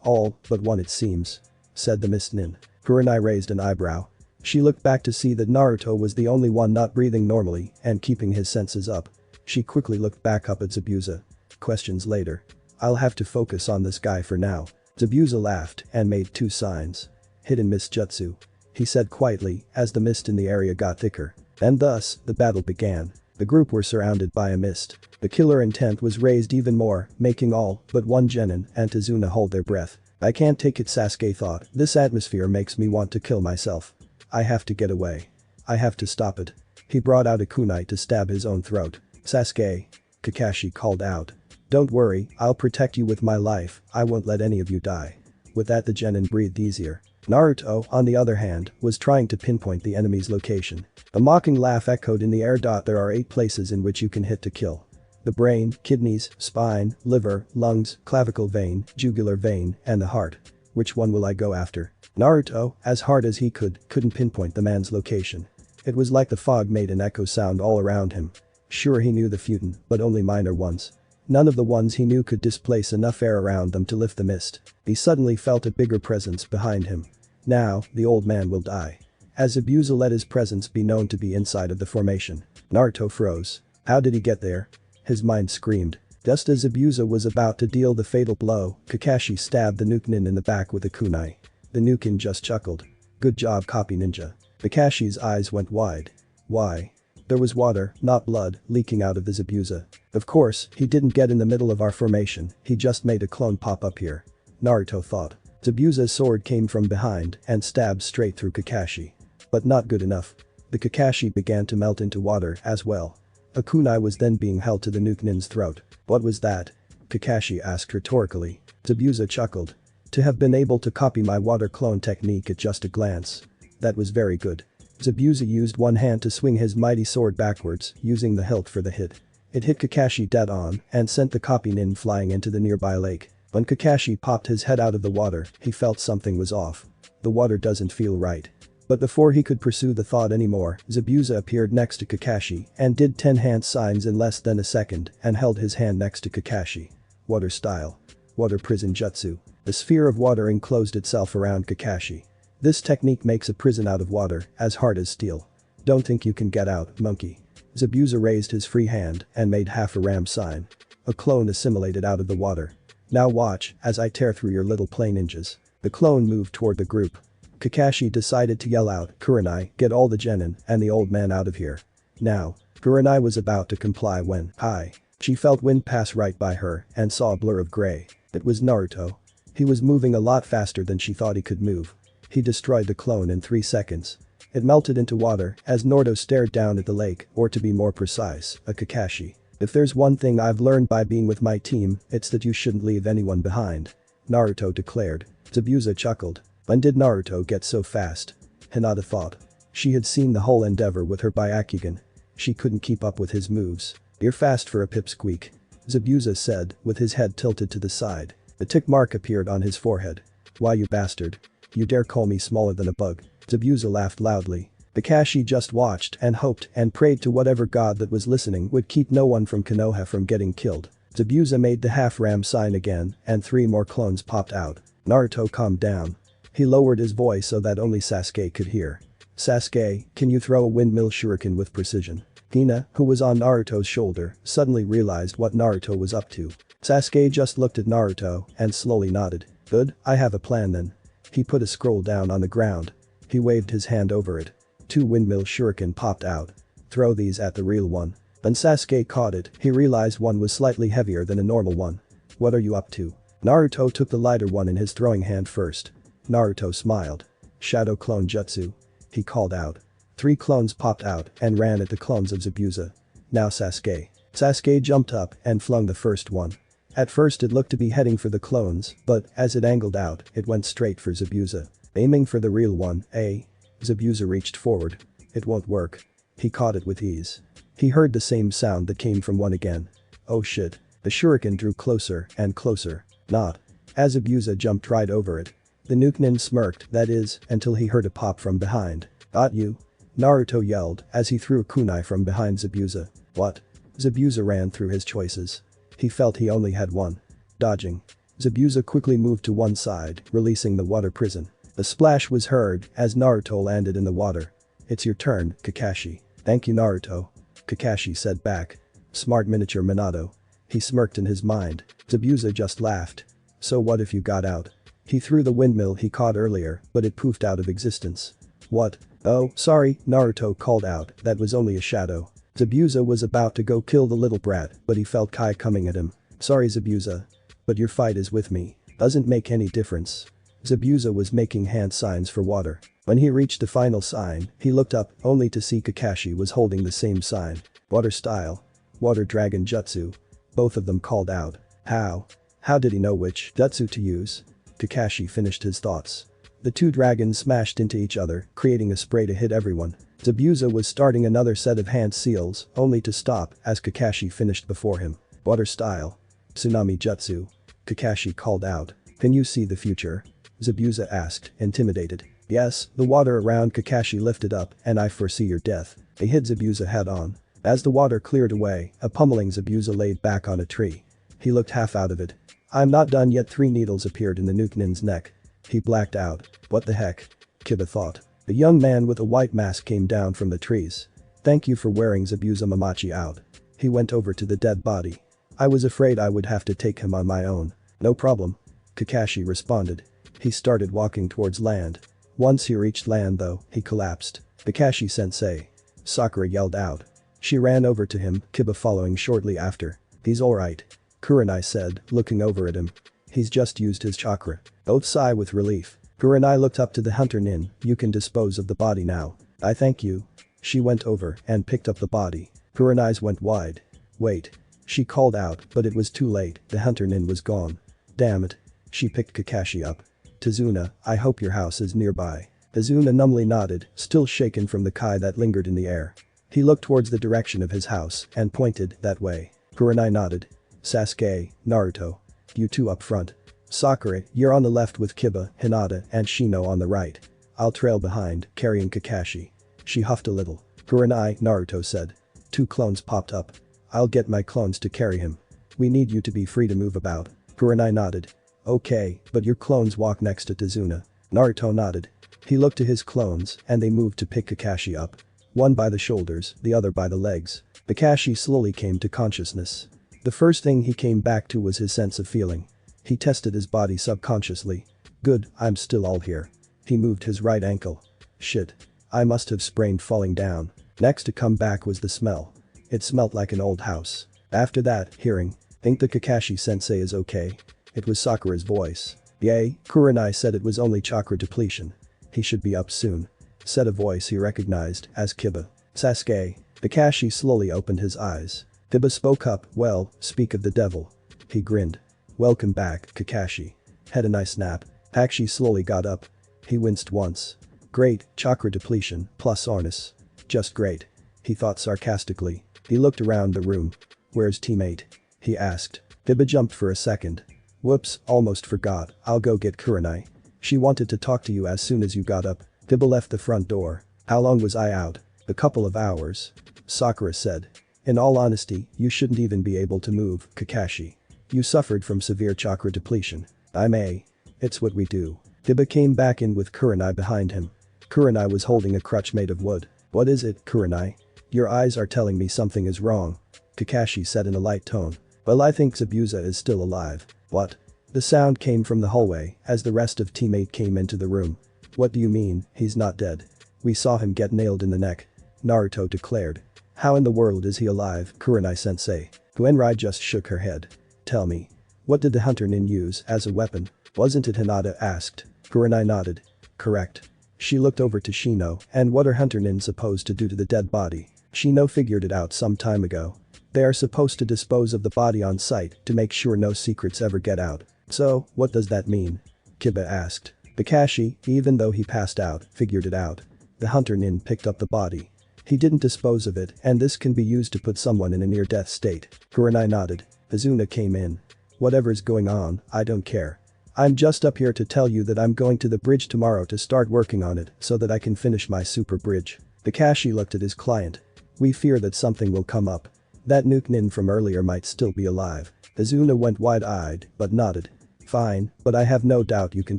All but one it seems," said the Mist Nin. Kurenai raised an eyebrow. She looked back to see that Naruto was the only one not breathing normally and keeping his senses up. She quickly looked back up at Zabuza. "Questions later. I'll have to focus on this guy for now." Zabuza laughed and made 2 signs. "Hidden mist jutsu," he said quietly as the mist in the area got thicker. And thus, the battle began. The group were surrounded by a mist. The killer intent was raised even more, making all but one Genin and Tazuna hold their breath. "I can't take it," Sasuke thought. "This atmosphere makes me want to kill myself. I have to get away. I have to stop it." He brought out a kunai to stab his own throat. "Sasuke," Kakashi called out. "Don't worry, I'll protect you with my life, I won't let any of you die." With that the Genin breathed easier. Naruto, on the other hand, was trying to pinpoint the enemy's location. A mocking laugh echoed in the air. "There are 8 places in which you can hit to kill. The brain, kidneys, spine, liver, lungs, clavicle vein, jugular vein, and the heart. Which one will I go after? Naruto, as hard as he couldn't pinpoint the man's location. It was like the fog made an echo sound all around him. Sure, he knew the Futon, but only minor ones. None of the ones he knew could displace enough air around them to lift the mist. He suddenly felt a bigger presence behind him. Now, the old man will die. As Zabuza let his presence be known to be inside of the formation, Naruto froze. How did he get there? His mind screamed. Just as Zabuza was about to deal the fatal blow, Kakashi stabbed the Nukenin in the back with a kunai. The Nukin just chuckled. Good job, copy ninja. Kakashi's eyes went wide. Why? There was water, not blood, leaking out of the Zabuza. Of course, he didn't get in the middle of our formation, he just made a clone pop up here. Naruto thought. Zabuza's sword came from behind and stabbed straight through Kakashi. But not good enough. The Kakashi began to melt into water as well. A kunai was then being held to the Nukenin's throat. What was that? Kakashi asked rhetorically. Zabuza chuckled. To have been able to copy my water clone technique at just a glance. That was very good. Zabuza used one hand to swing his mighty sword backwards, using the hilt for the hit. It hit Kakashi dead on and sent the copy nin flying into the nearby lake. When Kakashi popped his head out of the water, he felt something was off. The water doesn't feel right. But before he could pursue the thought anymore, Zabuza appeared next to Kakashi and did 10 hand signs in less than a second and held his hand next to Kakashi. Water style. Water prison jutsu. The sphere of water enclosed itself around Kakashi. This technique makes a prison out of water, as hard as steel. Don't think you can get out, monkey. Zabuza raised his free hand and made half a ram sign. A clone assimilated out of the water. Now watch as I tear through your little play ninjas. The clone moved toward the group. Kakashi decided to yell out, Kurenai, get all the genin and the old man out of here. Now. Kurenai was about to comply when, hi. She felt wind pass right by her and saw a blur of gray. It was Naruto. He was moving a lot faster than she thought he could move. He destroyed the clone in 3 seconds. It melted into water as Naruto stared down at the lake, or to be more precise, a Kakashi. If there's one thing I've learned by being with my team, it's that you shouldn't leave anyone behind. Naruto declared. Zabuza chuckled. When did Naruto get so fast? Hinata thought. She had seen the whole endeavor with her Byakugan. She couldn't keep up with his moves. You're fast for a pipsqueak. Zabuza said, with his head tilted to the side. A tick mark appeared on his forehead. Why, you bastard. You dare call me smaller than a bug? Zabuza laughed loudly. Kakashi just watched and hoped and prayed to whatever god that was listening would keep no one from Konoha from getting killed. Zabuza made the half-ram sign again and 3 more clones popped out. Naruto calmed down. He lowered his voice so that only Sasuke could hear. Sasuke, can you throw a windmill shuriken with precision? Hina, who was on Naruto's shoulder, suddenly realized what Naruto was up to. Sasuke just looked at Naruto and slowly nodded. Good, I have a plan then. He put a scroll down on the ground. He waved his hand over it. 2 windmill shuriken popped out. Throw these at the real one. When Sasuke caught it, he realized one was slightly heavier than a normal one. What are you up to? Naruto took the lighter one in his throwing hand first. Naruto smiled. Shadow clone jutsu. He called out. 3 clones popped out and ran at the clones of Zabuza. Now Sasuke. Sasuke jumped up and flung the first one. At first it looked to be heading for the clones, but as it angled out, it went straight for Zabuza. Aiming for the real one, eh? Zabuza reached forward. It won't work. He caught it with ease. He heard the same sound that came from one again. Oh shit. The shuriken drew closer and closer. Not. As Zabuza jumped right over it. The Nukenin smirked, that is, until he heard a pop from behind. Got you? Naruto yelled as he threw a kunai from behind Zabuza. What? Zabuza ran through his choices. He felt he only had one. Dodging. Zabuza quickly moved to one side, releasing the water prison. A splash was heard as Naruto landed in the water. It's your turn, Kakashi. Thank you, Naruto. Kakashi said back. Smart miniature Minato. He smirked in his mind. Zabuza just laughed. So what if you got out? He threw the windmill he caught earlier, but it poofed out of existence. What? Oh, sorry, Naruto called out, that was only a shadow. Zabuza was about to go kill the little brat, but he felt Kai coming at him. Sorry Zabuza. But your fight is with me. Doesn't make any difference. Zabuza was making hand signs for water. When he reached the final sign, he looked up, only to see Kakashi was holding the same sign. Water style. Water dragon jutsu. Both of them called out. How? How did he know which jutsu to use? Kakashi finished his thoughts. The 2 dragons smashed into each other, creating a spray to hit everyone. Zabuza was starting another set of hand seals, only to stop as Kakashi finished before him. Water style. Tsunami jutsu. Kakashi called out. Can you see the future? Zabuza asked, intimidated. Yes, the water around Kakashi lifted up and I foresee your death. They hit Zabuza head on. As the water cleared away, a pummeling Zabuza laid back on a tree. He looked half out of it. I'm not done yet. 3 needles appeared in the Nukenin's neck. He blacked out. What the heck? Kiba thought. The young man with a white mask came down from the trees. Thank you for wearing Zabuza Mamachi out. He went over to the dead body. I was afraid I would have to take him on my own. No problem. Kakashi responded. He started walking towards land. Once he reached land though, he collapsed. Kakashi-sensei. Sakura yelled out. She ran over to him, Kiba following shortly after. He's alright. Kurenai said, looking over at him. He's just used his chakra. Both sigh with relief. Kurenai looked up to the hunter Nin. You can dispose of the body now. I thank you. She went over and picked up the body. Kurenai's went wide. Wait. She called out, but it was too late. The hunter Nin was gone. Damn it. She picked Kakashi up. Tazuna, I hope your house is nearby. Tazuna numbly nodded, still shaken from the kai that lingered in the air. He looked towards the direction of his house and pointed that way. Kurenai nodded. Sasuke, Naruto. You two up front. Sakura, you're on the left with Kiba, Hinata and Shino on the right. I'll trail behind, carrying Kakashi. She huffed a little. Kurenai, Naruto said. 2 clones popped up. I'll get my clones to carry him. We need you to be free to move about. Kurenai nodded. Okay, but your clones walk next to Tazuna. Naruto nodded. He looked to his clones and they moved to pick Kakashi up. One by the shoulders, the other by the legs. Kakashi slowly came to consciousness. The first thing he came back to was his sense of feeling. He tested his body subconsciously. Good, I'm still all here. He moved his right ankle. Shit. I must have sprained falling down. Next to come back was the smell. It smelt like an old house. After that, hearing. Think the Kakashi-sensei is okay? It was Sakura's voice. Yay, Kurenai said it was only chakra depletion. He should be up soon. Said a voice he recognized as Kiba. Sasuke. Kakashi slowly opened his eyes. Kiba spoke up, well, speak of the devil. He grinned. Welcome back, Kakashi. Had a nice nap. Kakashi slowly got up. He winced once. Great, chakra depletion, plus Arnis. Just great. He thought sarcastically. He looked around the room. Where's teammate? He asked. Kiba jumped for a second. Whoops, almost forgot, I'll go get Kurenai. She wanted to talk to you as soon as you got up. Kiba left the front door. How long was I out? A couple of hours. Sakura said. In all honesty, you shouldn't even be able to move, Kakashi. You suffered from severe chakra depletion. I may. It's what we do. Kiba came back in with Kurenai behind him. Kurenai was holding a crutch made of wood. What is it, Kurenai? Your eyes are telling me something is wrong. Kakashi said in a light tone. Well, I think Zabuza is still alive. What? The sound came from the hallway as the rest of teammate came into the room. What do you mean, he's not dead? We saw him get nailed in the neck. Naruto declared. How in the world is he alive, Kurenai-sensei? Kurenai just shook her head. Tell me. What did the hunter Nin use as a weapon? Wasn't it Hinata asked. Kurenai nodded. Correct. She looked over to Shino and what are hunter Nin supposed to do to the dead body? Shino figured it out some time ago. They are supposed to dispose of the body on site to make sure no secrets ever get out. So, what does that mean? Kiba asked. Kakashi, even though he passed out, figured it out. The hunter Nin picked up the body. He didn't dispose of it and this can be used to put someone in a near-death state. Kurenai nodded. Azuna came in. Whatever's going on, I don't care. I'm just up here to tell you that I'm going to the bridge tomorrow to start working on it so that I can finish my super bridge. Kakashi looked at his client. We fear that something will come up. That Nuke Nin from earlier might still be alive. Azuna went wide-eyed, but nodded. Fine, but I have no doubt you can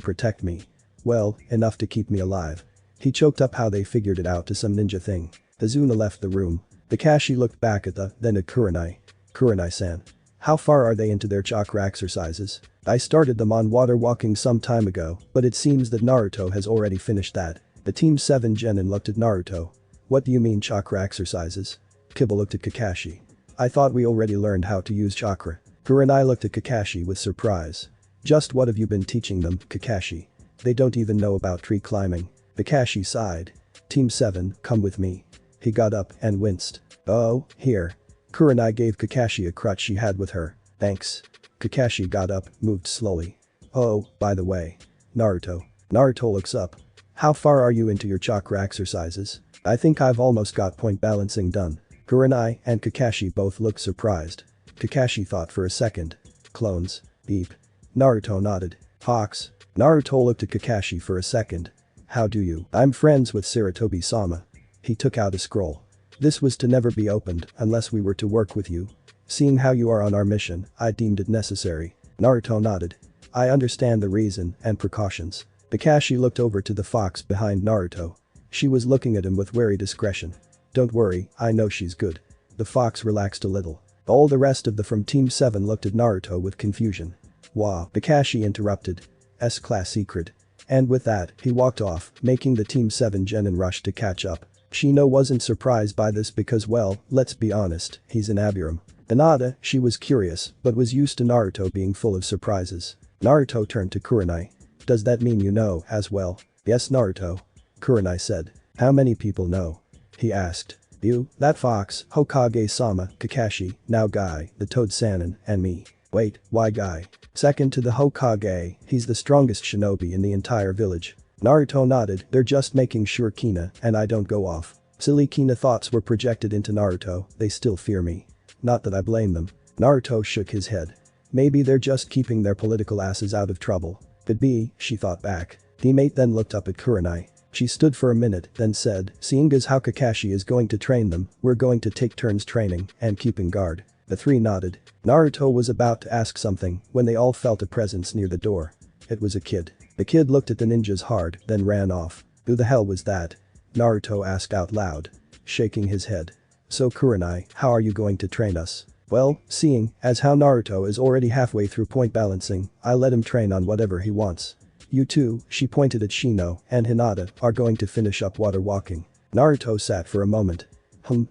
protect me. Well, enough to keep me alive. He choked up how they figured it out to some ninja thing. Azuna left the room. Kakashi looked back then at Kurenai. Kurenai-san. How far are they into their chakra exercises? I started them on water walking some time ago, but it seems that Naruto has already finished that. The Team 7 Genin looked at Naruto. What do you mean chakra exercises? Kiba looked at Kakashi. I thought we already learned how to use chakra. Kurenai looked at Kakashi with surprise. Just what have you been teaching them, Kakashi? They don't even know about tree climbing. Kakashi sighed. Team 7, come with me. He got up and winced. Oh, here. Kurenai gave Kakashi a crutch she had with her. Thanks. Kakashi got up, moved slowly. Oh, by the way. Naruto. Naruto looks up. How far are you into your chakra exercises? I think I've almost got point balancing done. Kurenai and Kakashi both looked surprised. Kakashi thought for a second. Clones. Beep. Naruto nodded. Hawks. Naruto looked at Kakashi for a second. How do you? I'm friends with Sarutobi-sama. He took out a scroll. This was to never be opened unless we were to work with you. Seeing how you are on our mission, I deemed it necessary. Naruto nodded. I understand the reason and precautions. Kakashi looked over to the fox behind Naruto. She was looking at him with wary discretion. Don't worry, I know she's good. The fox relaxed a little. All the rest of the from Team 7 looked at Naruto with confusion. Wow, Kakashi interrupted. S-class secret. And with that, he walked off, making the Team 7 genin rush to catch up. Shino wasn't surprised by this because, well, let's be honest, he's an Abiram. Hinata, she was curious, but was used to Naruto being full of surprises. Naruto turned to Kurenai. Does that mean you know as well? Yes, Naruto. Kurenai said. How many people know? He asked. You, that fox, Hokage-sama, Kakashi, now Guy, the Toad Sannin, and me. Wait, why Guy? Second to the Hokage, he's the strongest shinobi in the entire village. Naruto nodded, they're just making sure Kina and I don't go off. Silly Kina thoughts were projected into Naruto, they still fear me. Not that I blame them. Naruto shook his head. Maybe they're just keeping their political asses out of trouble. Could be, she thought back. Teammate then looked up at Kurenai. She stood for a minute, then said, seeing as how Kakashi is going to train them, we're going to take turns training and keeping guard. The three nodded. Naruto was about to ask something when they all felt a presence near the door. It was a kid. The kid looked at the ninjas hard, then ran off. Who the hell was that? Naruto asked out loud. Shaking his head. So Kurenai, how are you going to train us? Well, seeing as how Naruto is already halfway through point balancing, I let him train on whatever he wants. You two, she pointed at Shino, and Hinata, are going to finish up water walking. Naruto sat for a moment.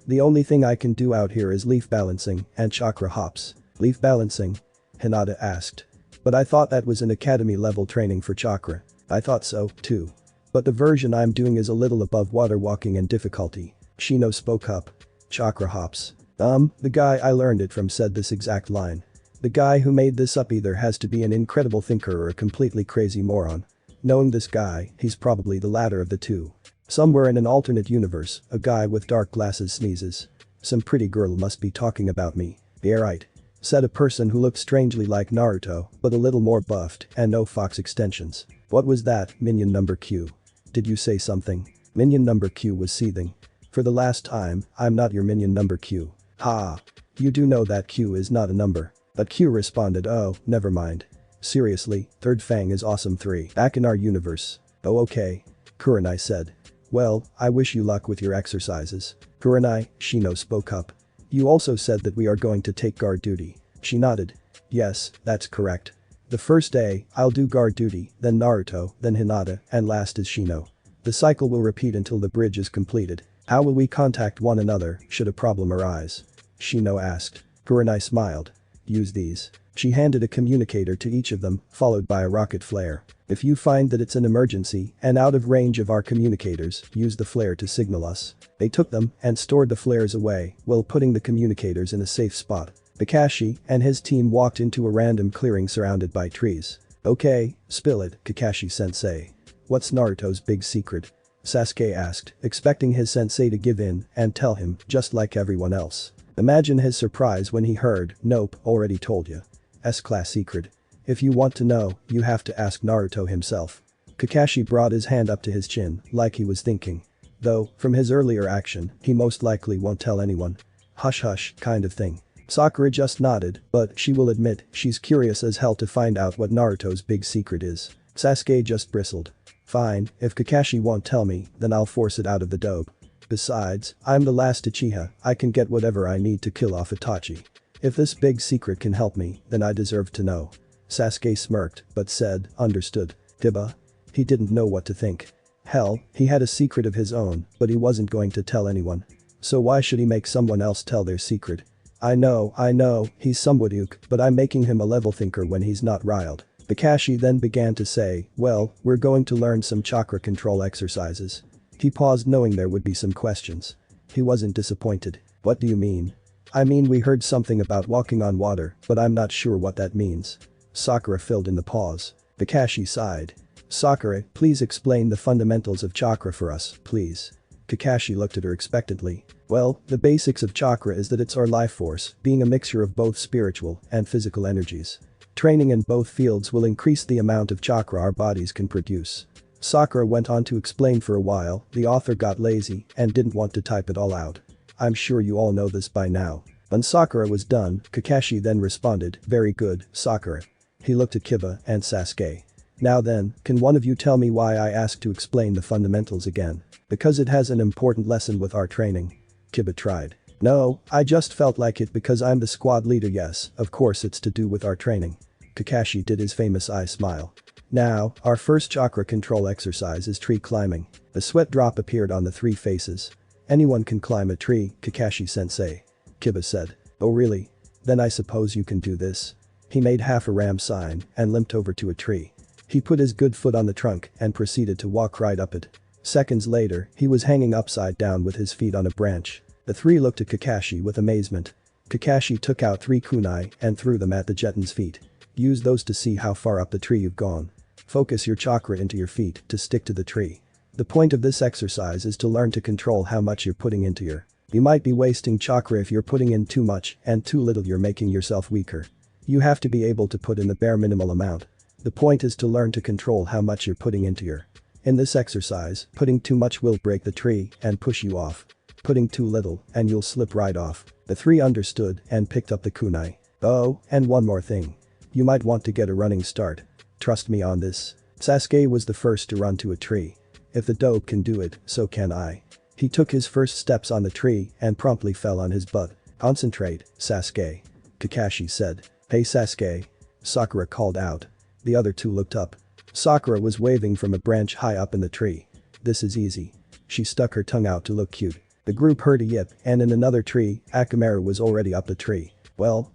The only thing I can do out here is leaf balancing and chakra hops. Leaf balancing? Hinata asked. But I thought that was an academy level training for chakra. I thought so, too. But the version I'm doing is a little above water walking in difficulty. Shino spoke up. Chakra hops. The guy I learned it from said this exact line. The guy who made this up either has to be an incredible thinker or a completely crazy moron. Knowing this guy, he's probably the latter of the two. Somewhere in an alternate universe, a guy with dark glasses sneezes. Some pretty girl must be talking about me. Yeah, right. Said a person who looked strangely like Naruto, but a little more buffed and no fox extensions. What was that, minion number Q? Did you say something? Minion number Q was seething. For the last time, I'm not your minion number Q. Ha. You do know that Q is not a number. But Q responded, oh, never mind. Seriously, Third Fang is awesome 3. Back in our universe. Oh okay. Kurenai said. Well, I wish you luck with your exercises. Kurenai, Shino spoke up. You also said that we are going to take guard duty. She nodded. Yes, that's correct. The first day, I'll do guard duty, then Naruto, then Hinata, and last is Shino. The cycle will repeat until the bridge is completed. How will we contact one another should a problem arise? Shino asked. Kurenai smiled. Use these. She handed a communicator to each of them, followed by a rocket flare. If you find that it's an emergency and out of range of our communicators, use the flare to signal us. They took them and stored the flares away while putting the communicators in a safe spot. Kakashi and his team walked into a random clearing surrounded by trees. Okay, spill it, Kakashi-sensei. What's Naruto's big secret? Sasuke asked, expecting his sensei to give in and tell him, just like everyone else. Imagine his surprise when he heard, nope, already told you. S-class secret. If you want to know, you have to ask Naruto himself. Kakashi brought his hand up to his chin, like he was thinking. Though, from his earlier action, he most likely won't tell anyone. Hush hush, kind of thing. Sakura just nodded, but she will admit she's curious as hell to find out what Naruto's big secret is. Sasuke just bristled. Fine, if Kakashi won't tell me, then I'll force it out of the dope. Besides, I'm the last Uchiha, I can get whatever I need to kill off Itachi. If this big secret can help me, then I deserve to know. Sasuke smirked, but said, understood. Tiba? He didn't know what to think. Hell, he had a secret of his own, but he wasn't going to tell anyone. So why should he make someone else tell their secret? I know, he's somewhat uke, but I'm making him a level thinker when he's not riled. Kakashi then began to say, well, we're going to learn some chakra control exercises. He paused knowing there would be some questions. He wasn't disappointed. What do you mean? I mean we heard something about walking on water, but I'm not sure what that means. Sakura filled in the pause. Kakashi sighed. Sakura, please explain the fundamentals of chakra for us, please. Kakashi looked at her expectantly. Well, the basics of chakra is that it's our life force, being a mixture of both spiritual and physical energies. Training in both fields will increase the amount of chakra our bodies can produce. Sakura went on to explain for a while. The author got lazy and didn't want to type it all out. I'm sure you all know this by now. When Sakura was done, Kakashi then responded, very good, Sakura. He looked at Kiba and Sasuke. Now then, can one of you tell me why I asked to explain the fundamentals again? Because it has an important lesson with our training. Kiba tried. No, I just felt like it because I'm the squad leader. Yes, of course it's to do with our training. Kakashi did his famous eye smile. Now, our first chakra control exercise is tree climbing. A sweat drop appeared on the three faces. Anyone can climb a tree, Kakashi-sensei. Kiba said. Oh really? Then I suppose you can do this. He made half a ram sign and limped over to a tree. He put his good foot on the trunk and proceeded to walk right up it. Seconds later, he was hanging upside down with his feet on a branch. The three looked at Kakashi with amazement. Kakashi took out 3 kunai and threw them at the Jetten's feet. Use those to see how far up the tree you've gone. Focus your chakra into your feet to stick to the tree. The point of this exercise is to learn to control how much you're putting into your. You might be wasting chakra if you're putting in too much and too little you're making yourself weaker. You have to be able to put in the bare minimal amount. The point is to learn to control how much you're putting into your. In this exercise, putting too much will break the tree and push you off. Putting too little and you'll slip right off. The three understood and picked up the kunai. Oh, and one more thing. You might want to get a running start. Trust me on this. Sasuke was the first to run to a tree. If the dope can do it, so can I. He took his first steps on the tree and promptly fell on his butt. Concentrate, Sasuke. Kakashi said. Hey Sasuke. Sakura called out. The other two looked up. Sakura was waving from a branch high up in the tree. This is easy. She stuck her tongue out to look cute. The group heard a yip and in another tree, Akamaru was already up the tree. Well.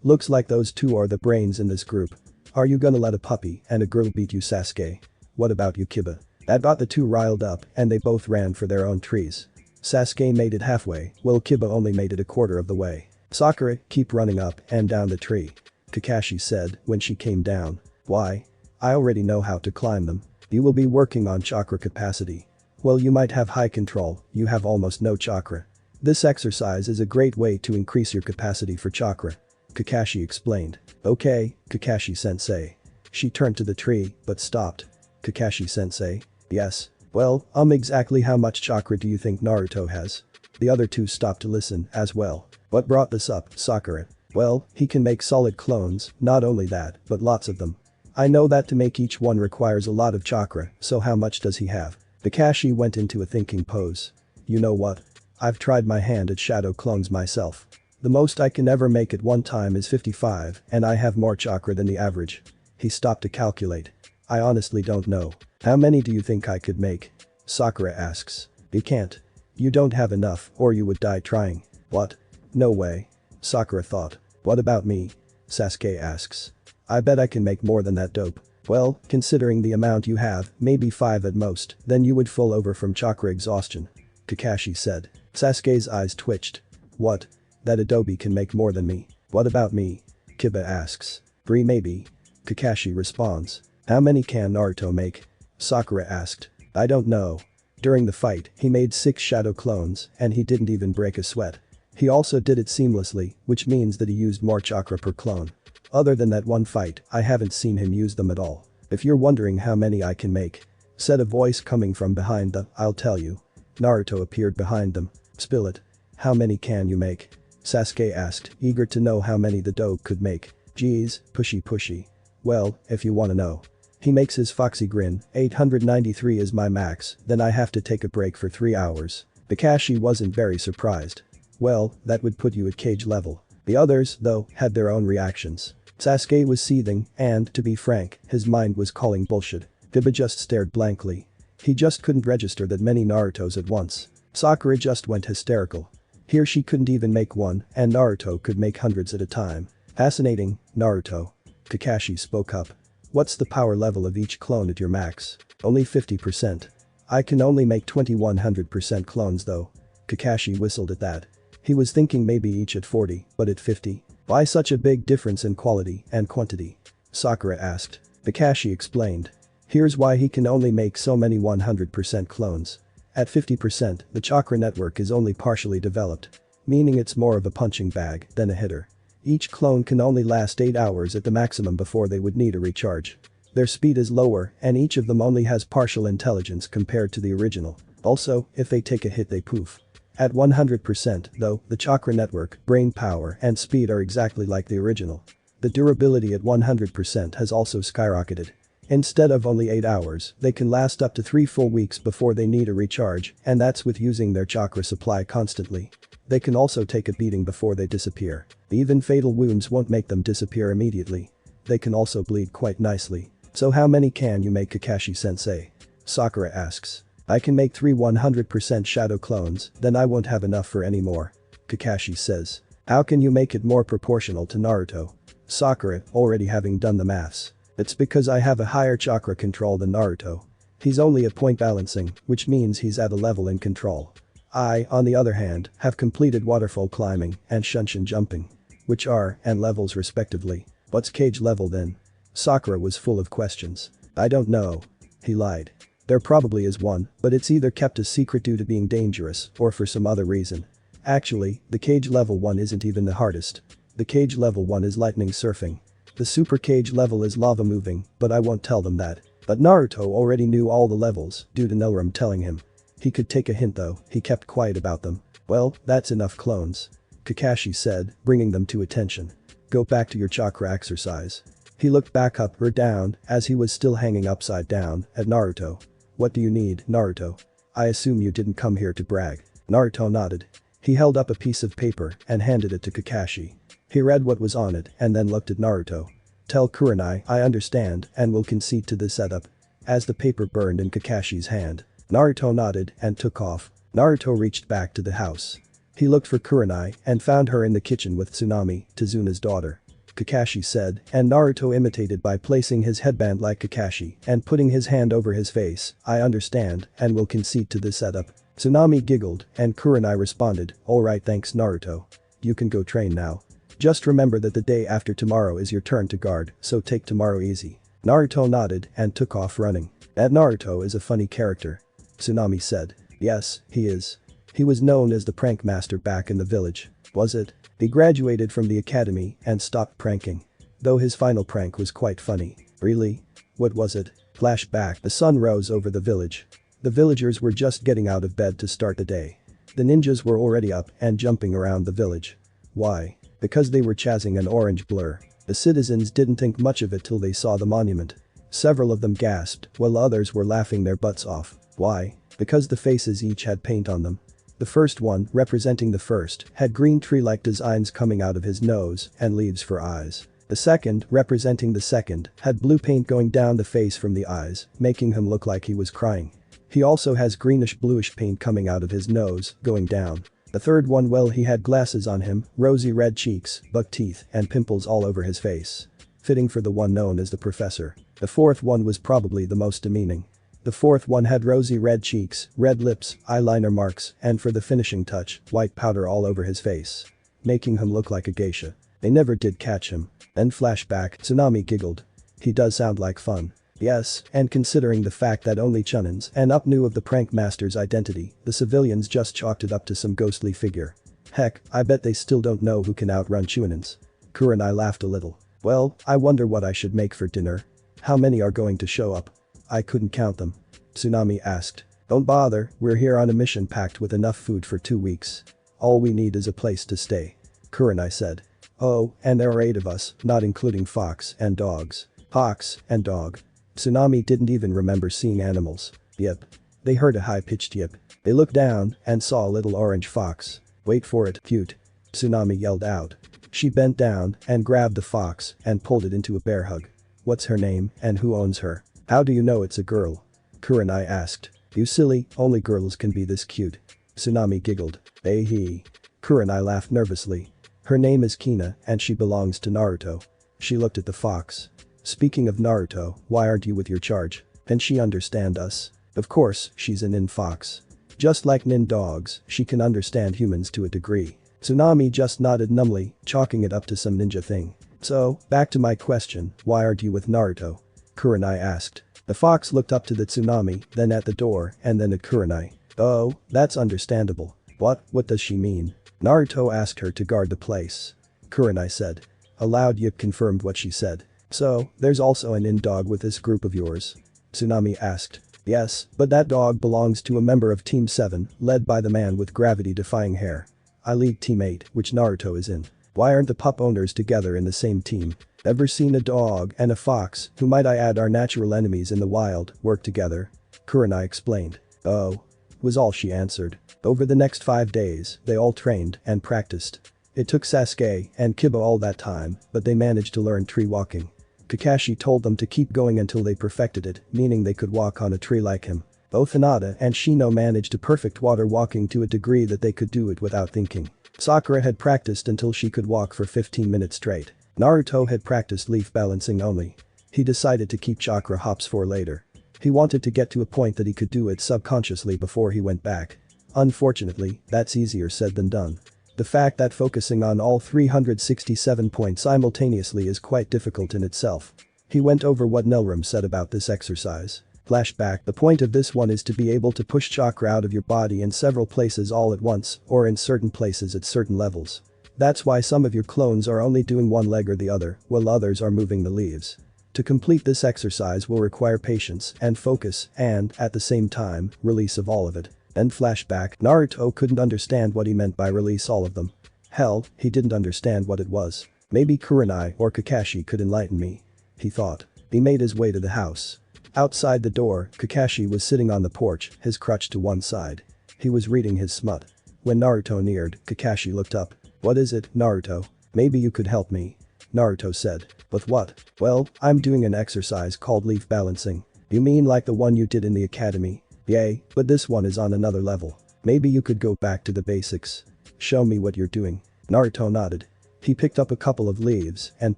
Looks like those two are the brains in this group. Are you gonna let a puppy and a girl beat you, Sasuke? What about you, Kiba? That got the two riled up and they both ran for their own trees. Sasuke made it halfway, while Kiba only made it a quarter of the way. Sakura, keep running up and down the tree. Kakashi said when she came down. Why? I already know how to climb them. You will be working on chakra capacity. Well, you might have high control, you have almost no chakra. This exercise is a great way to increase your capacity for chakra. Kakashi explained. Okay, Kakashi-sensei. She turned to the tree, but stopped. Kakashi-sensei. Yes. Well, exactly how much chakra do you think Naruto has? The other two stopped to listen as well. What brought this up, Sakura? Well, he can make solid clones, not only that, but lots of them. I know that to make each one requires a lot of chakra, so how much does he have? Kakashi went into a thinking pose. You know what? I've tried my hand at shadow clones myself. The most I can ever make at one time is 55 and I have more chakra than the average. He stopped to calculate. I honestly don't know. How many do you think I could make? Sakura asks. You can't. You don't have enough or you would die trying. What? No way. Sakura thought. What about me? Sasuke asks. I bet I can make more than that dope. Well, considering the amount you have, maybe 5 at most, then you would fall over from chakra exhaustion. Kakashi said. Sasuke's eyes twitched. What? That Adobe can make more than me. What about me? Kiba asks. 3 maybe. Kakashi responds. How many can Naruto make? Sakura asked. I don't know. During the fight, he made 6 shadow clones and he didn't even break a sweat. He also did it seamlessly, which means that he used more chakra per clone. Other than that one fight, I haven't seen him use them at all. If you're wondering how many I can make, said a voice coming from behind them, I'll tell you. Naruto appeared behind them. Spill it. How many can you make? Sasuke asked, eager to know how many the dope could make. Geez, pushy. Well, if you wanna know. He makes his foxy grin. 893 is my max, then I have to take a break for 3 hours. Kakashi wasn't very surprised. Well, that would put you at cage level. The others, though, had their own reactions. Sasuke was seething and, to be frank, his mind was calling bullshit. Kiba just stared blankly. He just couldn't register that many Narutos at once. Sakura just went hysterical. Here she couldn't even make one and Naruto could make hundreds at a time. Fascinating, Naruto. Kakashi spoke up. What's the power level of each clone at your max? Only 50%. I can only make 2100% clones though. Kakashi whistled at that. He was thinking maybe each at 40, but at 50? Why such a big difference in quality and quantity? Sakura asked. Kakashi explained. Here's why he can only make so many 100% clones. At 50%, the chakra network is only partially developed. Meaning it's more of a punching bag than a hitter. Each clone can only last 8 hours at the maximum before they would need a recharge. Their speed is lower and each of them only has partial intelligence compared to the original. Also, if they take a hit they poof. At 100% though, the chakra network, brain power and speed are exactly like the original. The durability at 100% has also skyrocketed. Instead of only 8 hours, they can last up to 3 full weeks before they need a recharge, and that's with using their chakra supply constantly. They can also take a beating before they disappear. Even fatal wounds won't make them disappear immediately. They can also bleed quite nicely. So how many can you make, Kakashi-sensei? Sakura asks. I can make 3 100% shadow clones, then I won't have enough for any more. Kakashi says. How can you make it more proportional to Naruto? Sakura, already having done the maths. It's because I have a higher chakra control than Naruto. He's only a point balancing, which means he's at a level in control. I, on the other hand, have completed waterfall climbing and shunshin jumping. Which are, and levels respectively. What's cage level then? Sakura was full of questions. I don't know. He lied. There probably is one, but it's either kept a secret due to being dangerous or for some other reason. Actually, the cage level 1 isn't even the hardest. The cage level 1 is lightning surfing. The super cage level is lava moving, but I won't tell them that. But Naruto already knew all the levels due to Noram telling him. He could take a hint though, he kept quiet about them. Well, that's enough clones. Kakashi said, bringing them to attention. Go back to your chakra exercise. He looked back up or down as he was still hanging upside down at Naruto. What do you need, Naruto? I assume you didn't come here to brag. Naruto nodded. He held up a piece of paper and handed it to Kakashi. He read what was on it and then looked at Naruto. Tell Kurenai I understand and will concede to this setup. As the paper burned in Kakashi's hand, Naruto nodded and took off. Naruto reached back to the house. He looked for Kurenai and found her in the kitchen with Tsunami, Tezuna's daughter. Kakashi said, and Naruto imitated by placing his headband like Kakashi and putting his hand over his face, I understand and will concede to this setup. Tsunami giggled and Kurenai responded, alright thanks Naruto. You can go train now. Just remember that the day after tomorrow is your turn to guard, so take tomorrow easy. Naruto nodded and took off running. That Naruto is a funny character. Tsunami said. Yes, he is. He was known as the prank master back in the village. Was it? He graduated from the academy and stopped pranking. Though his final prank was quite funny. Really? What was it? Flashback. The sun rose over the village. The villagers were just getting out of bed to start the day. The ninjas were already up and jumping around the village. Why? Because they were chasing an orange blur. The citizens didn't think much of it till they saw the monument. Several of them gasped, while others were laughing their butts off. Why? Because the faces each had paint on them. The first one, representing the first, had green tree-like designs coming out of his nose and leaves for eyes. The second, representing the second, had blue paint going down the face from the eyes, making him look like he was crying. He also has greenish-bluish paint coming out of his nose, going down. The third one, well, he had glasses on him, rosy red cheeks, buck teeth, and pimples all over his face. Fitting for the one known as the professor. The fourth one was probably the most demeaning. The fourth one had rosy red cheeks, red lips, eyeliner marks, and for the finishing touch, white powder all over his face. Making him look like a geisha. They never did catch him. Then flashback, Tsunami giggled. He does sound like fun. Yes, and considering the fact that only Chunins and Up knew of the prank master's identity, the civilians just chalked it up to some ghostly figure. Heck, I bet they still don't know who can outrun Chunins. Kurenai laughed a little. Well, I wonder what I should make for dinner. How many are going to show up? I couldn't count them. Tsunami asked. Don't bother, we're here on a mission packed with enough food for 2 weeks. All we need is a place to stay. Kurenai said. Oh, and there are 8 of us, not including fox and dogs. Fox and dog. Tsunami didn't even remember seeing animals. Yep. They heard a high-pitched yip. They looked down and saw a little orange fox. Wait for it, cute. Tsunami yelled out. She bent down and grabbed the fox and pulled it into a bear hug. What's her name and who owns her? How do you know it's a girl? Kurenai asked. You silly, only girls can be this cute. Tsunami giggled. He. Kurenai laughed nervously. Her name is Kina and she belongs to Naruto. She looked at the fox. Speaking of Naruto, why aren't you with your charge? Can she understand us? Of course, she's a nin fox. Just like nin dogs, she can understand humans to a degree. Tsunami just nodded numbly, chalking it up to some ninja thing. So, back to my question, why aren't you with Naruto? Kurenai asked. The fox looked up to the Tsunami, then at the door, and then at Kurenai. Oh, that's understandable. What does she mean? Naruto asked her to guard the place. Kurenai said. A loud yip confirmed what she said. So, there's also an in-dog with this group of yours? Tsunami asked. Yes, but that dog belongs to a member of Team 7, led by the man with gravity-defying hair. I lead Team 8, which Naruto is in. Why aren't the pup owners together in the same team? Ever seen a dog and a fox, who might I add are natural enemies in the wild, work together? Kurenai explained. Oh. Was all she answered. Over the next 5 days, they all trained and practiced. It took Sasuke and Kiba all that time, but they managed to learn tree walking. Kakashi told them to keep going until they perfected it, meaning they could walk on a tree like him. Both Hinata and Shino managed to perfect water walking to a degree that they could do it without thinking. Sakura had practiced until she could walk for 15 minutes straight. Naruto had practiced leaf balancing only. He decided to keep chakra hops for later. He wanted to get to a point that he could do it subconsciously before he went back. Unfortunately, that's easier said than done. The fact that focusing on all 367 points simultaneously is quite difficult in itself. He went over what Nelram said about this exercise. Flashback: the point of this one is to be able to push chakra out of your body in several places all at once, or in certain places at certain levels. That's why some of your clones are only doing one leg or the other, while others are moving the leaves. To complete this exercise will require patience and focus and, at the same time, release of all of it. End flashback: Naruto couldn't understand what he meant by release all of them. Hell, he didn't understand what it was. Maybe Kurenai or Kakashi could enlighten me. He thought. He made his way to the house. Outside the door, Kakashi was sitting on the porch, his crutch to one side. He was reading his smut. When Naruto neared, Kakashi looked up. What is it, Naruto? Maybe you could help me. Naruto said. With what? Well, I'm doing an exercise called leaf balancing. You mean like the one you did in the academy? Yay, but this one is on another level. Maybe you could go back to the basics. Show me what you're doing. Naruto nodded. He picked up a couple of leaves and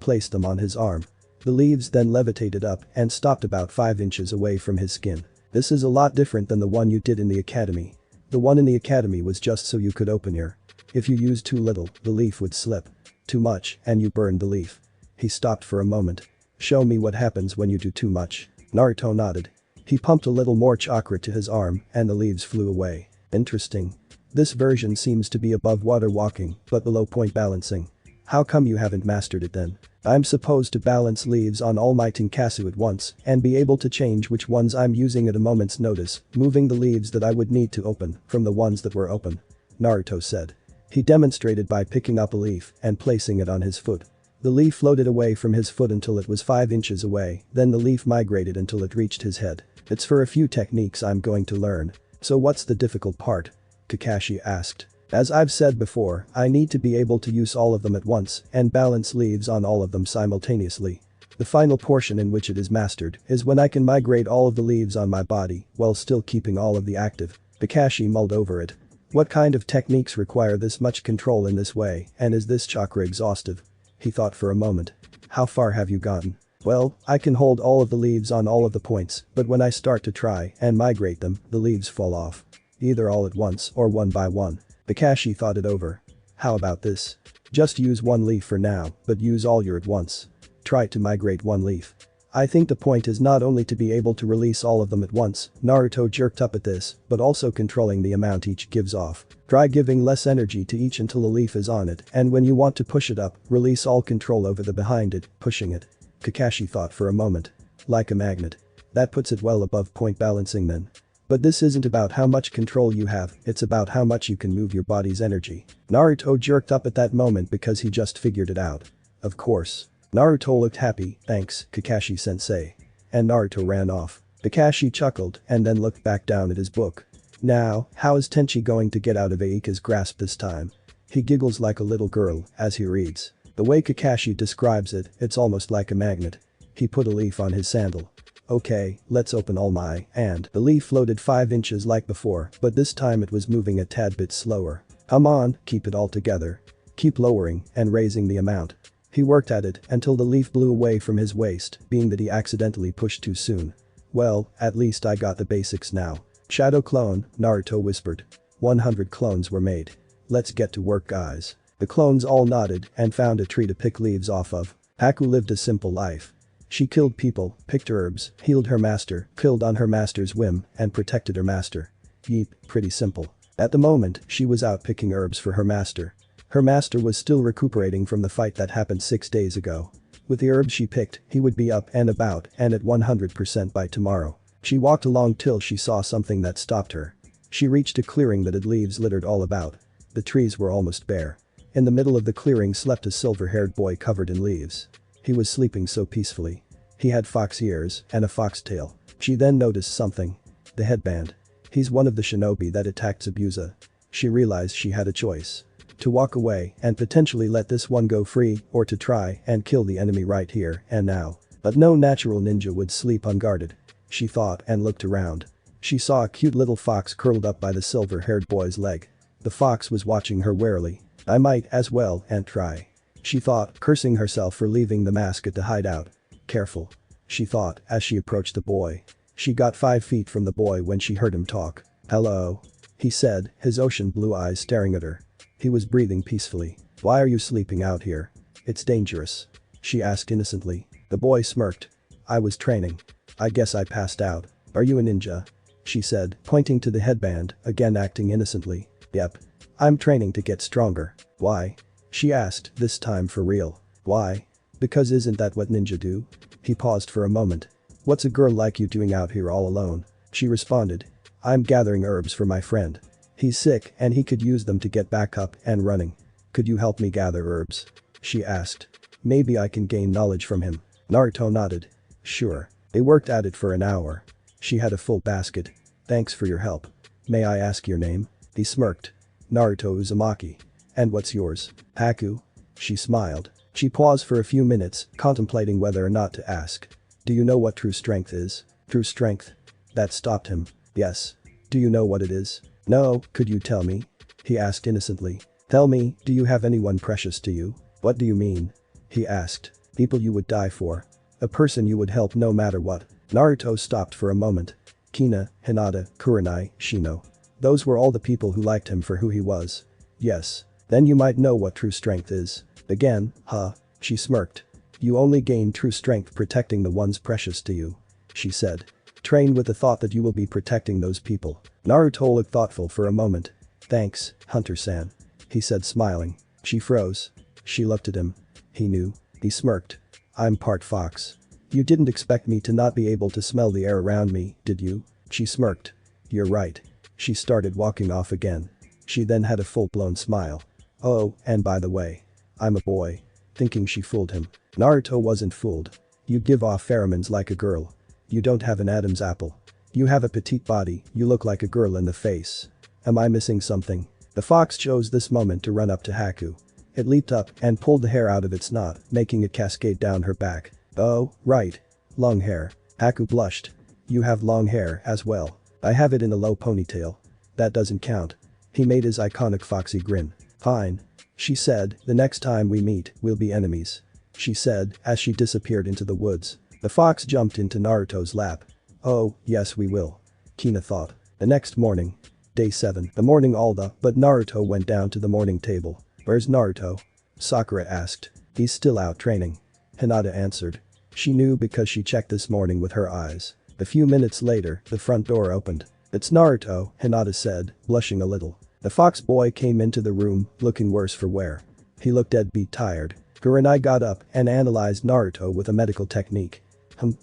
placed them on his arm. The leaves then levitated up and stopped about 5 inches away from his skin. This is a lot different than the one you did in the academy. The one in the academy was just so you could open your. If you used too little, the leaf would slip. Too much, and you burned the leaf. He stopped for a moment. Show me what happens when you do too much. Naruto nodded. He pumped a little more chakra to his arm and the leaves flew away. Interesting. This version seems to be above water walking, but below point balancing. How come you haven't mastered it then? I'm supposed to balance leaves on all my Tenkatsu at once and be able to change which ones I'm using at a moment's notice, moving the leaves that I would need to open from the ones that were open. Naruto said. He demonstrated by picking up a leaf and placing it on his foot. The leaf floated away from his foot until it was 5 inches away, then the leaf migrated until it reached his head. It's for a few techniques I'm going to learn. So what's the difficult part? Kakashi asked. As I've said before, I need to be able to use all of them at once and balance leaves on all of them simultaneously. The final portion in which it is mastered is when I can migrate all of the leaves on my body while still keeping all of the active. Kakashi mulled over it. What kind of techniques require this much control in this way, and is this chakra exhaustive? He thought for a moment. How far have you gotten? Well, I can hold all of the leaves on all of the points, but when I start to try and migrate them, the leaves fall off. Either all at once or one by one. Kakashi thought it over. How about this? Just use one leaf for now, but use all your at once. Try to migrate one leaf. I think the point is not only to be able to release all of them at once, Naruto jerked up at this, but also controlling the amount each gives off. Try giving less energy to each until a leaf is on it, and when you want to push it up, release all control over the behind it, pushing it. Kakashi thought for a moment. Like a magnet. That puts it well above point balancing then. But this isn't about how much control you have, it's about how much you can move your body's energy. Naruto jerked up at that moment because he just figured it out. Of course. Naruto looked happy, thanks, Kakashi-sensei. And Naruto ran off. Kakashi chuckled and then looked back down at his book. Now, how is Tenchi going to get out of Aika's grasp this time? He giggles like a little girl as he reads. The way Kakashi describes it, it's almost like a magnet. He put a leaf on his sandal. Okay, let's open all my, and the leaf floated 5 inches like before, but this time it was moving a tad bit slower. Come on, keep it all together. Keep lowering and raising the amount. He worked at it until the leaf blew away from his waist, being that he accidentally pushed too soon. Well, at least I got the basics now. Shadow clone, Naruto whispered. 100 clones were made. Let's get to work, guys. The clones all nodded and found a tree to pick leaves off of. Haku lived a simple life. She killed people, picked herbs, healed her master, killed on her master's whim, and protected her master. Yeep, pretty simple. At the moment, she was out picking herbs for her master. Her master was still recuperating from the fight that happened 6 days ago. With the herbs she picked, he would be up and about and at 100% by tomorrow. She walked along till she saw something that stopped her. She reached a clearing that had leaves littered all about. The trees were almost bare. In the middle of the clearing slept a silver-haired boy covered in leaves. He was sleeping so peacefully. He had fox ears and a fox tail. She then noticed something. The headband. He's one of the shinobi that attacked Zabuza. She realized she had a choice. To walk away and potentially let this one go free or to try and kill the enemy right here and now. But no natural ninja would sleep unguarded. She thought and looked around. She saw a cute little fox curled up by the silver-haired boy's leg. The fox was watching her warily. I might as well and try. She thought, cursing herself for leaving the mask at the hideout. Careful. She thought as she approached the boy. She got 5 feet from the boy when she heard him talk. Hello. He said, his ocean blue eyes staring at her. He was breathing peacefully. Why are you sleeping out here? It's dangerous. She asked innocently. The boy smirked. I was training. I guess I passed out. Are you a ninja? She said, pointing to the headband, again acting innocently. Yep. I'm training to get stronger. Why? She asked, this time for real. Why? Because isn't that what ninja do? He paused for a moment. What's a girl like you doing out here all alone? She responded. I'm gathering herbs for my friend. He's sick and he could use them to get back up and running. Could you help me gather herbs? She asked. Maybe I can gain knowledge from him. Naruto nodded. Sure. They worked at it for an hour. She had a full basket. Thanks for your help. May I ask your name? He smirked. Naruto Uzumaki. And what's yours? Haku. She smiled. She paused for a few minutes, contemplating whether or not to ask. Do you know what true strength is? True strength? That stopped him. Yes. Do you know what it is? No, could you tell me? He asked innocently. Tell me, do you have anyone precious to you? What do you mean? He asked. People you would die for. A person you would help no matter what. Naruto stopped for a moment. Kina, Hinata, Kurenai, Shino. Those were all the people who liked him for who he was. Yes. Then you might know what true strength is. Again, huh? She smirked. You only gain true strength protecting the ones precious to you. She said. Train with the thought that you will be protecting those people. Naruto looked thoughtful for a moment. Thanks, Hunter-san. He said smiling. She froze. She looked at him. He knew. He smirked. I'm part fox. You didn't expect me to not be able to smell the air around me, did you? She smirked. You're right. She started walking off again. She then had a full-blown smile. Oh, and by the way. I'm a boy. Thinking she fooled him. Naruto wasn't fooled. You give off pheromones like a girl. You don't have an Adam's apple. You have a petite body, you look like a girl in the face. Am I missing something? The fox chose this moment to run up to Haku. It leaped up and pulled the hair out of its knot, making it cascade down her back. Oh, right. Long hair. Haku blushed. You have long hair as well. I have it in a low ponytail. That doesn't count. He made his iconic foxy grin. Fine. She said, the next time we meet, we'll be enemies. She said, as she disappeared into the woods. The fox jumped into Naruto's lap. Oh, yes we will. Kina thought. The next morning. Day 7. The morning but Naruto went down to the morning table. Where's Naruto? Sakura asked. He's still out training. Hinata answered. She knew because she checked this morning with her eyes. A few minutes later, the front door opened. It's Naruto, Hinata said, blushing a little. The fox boy came into the room, looking worse for wear. He looked deadbeat tired. Kurenai got up and analyzed Naruto with a medical technique.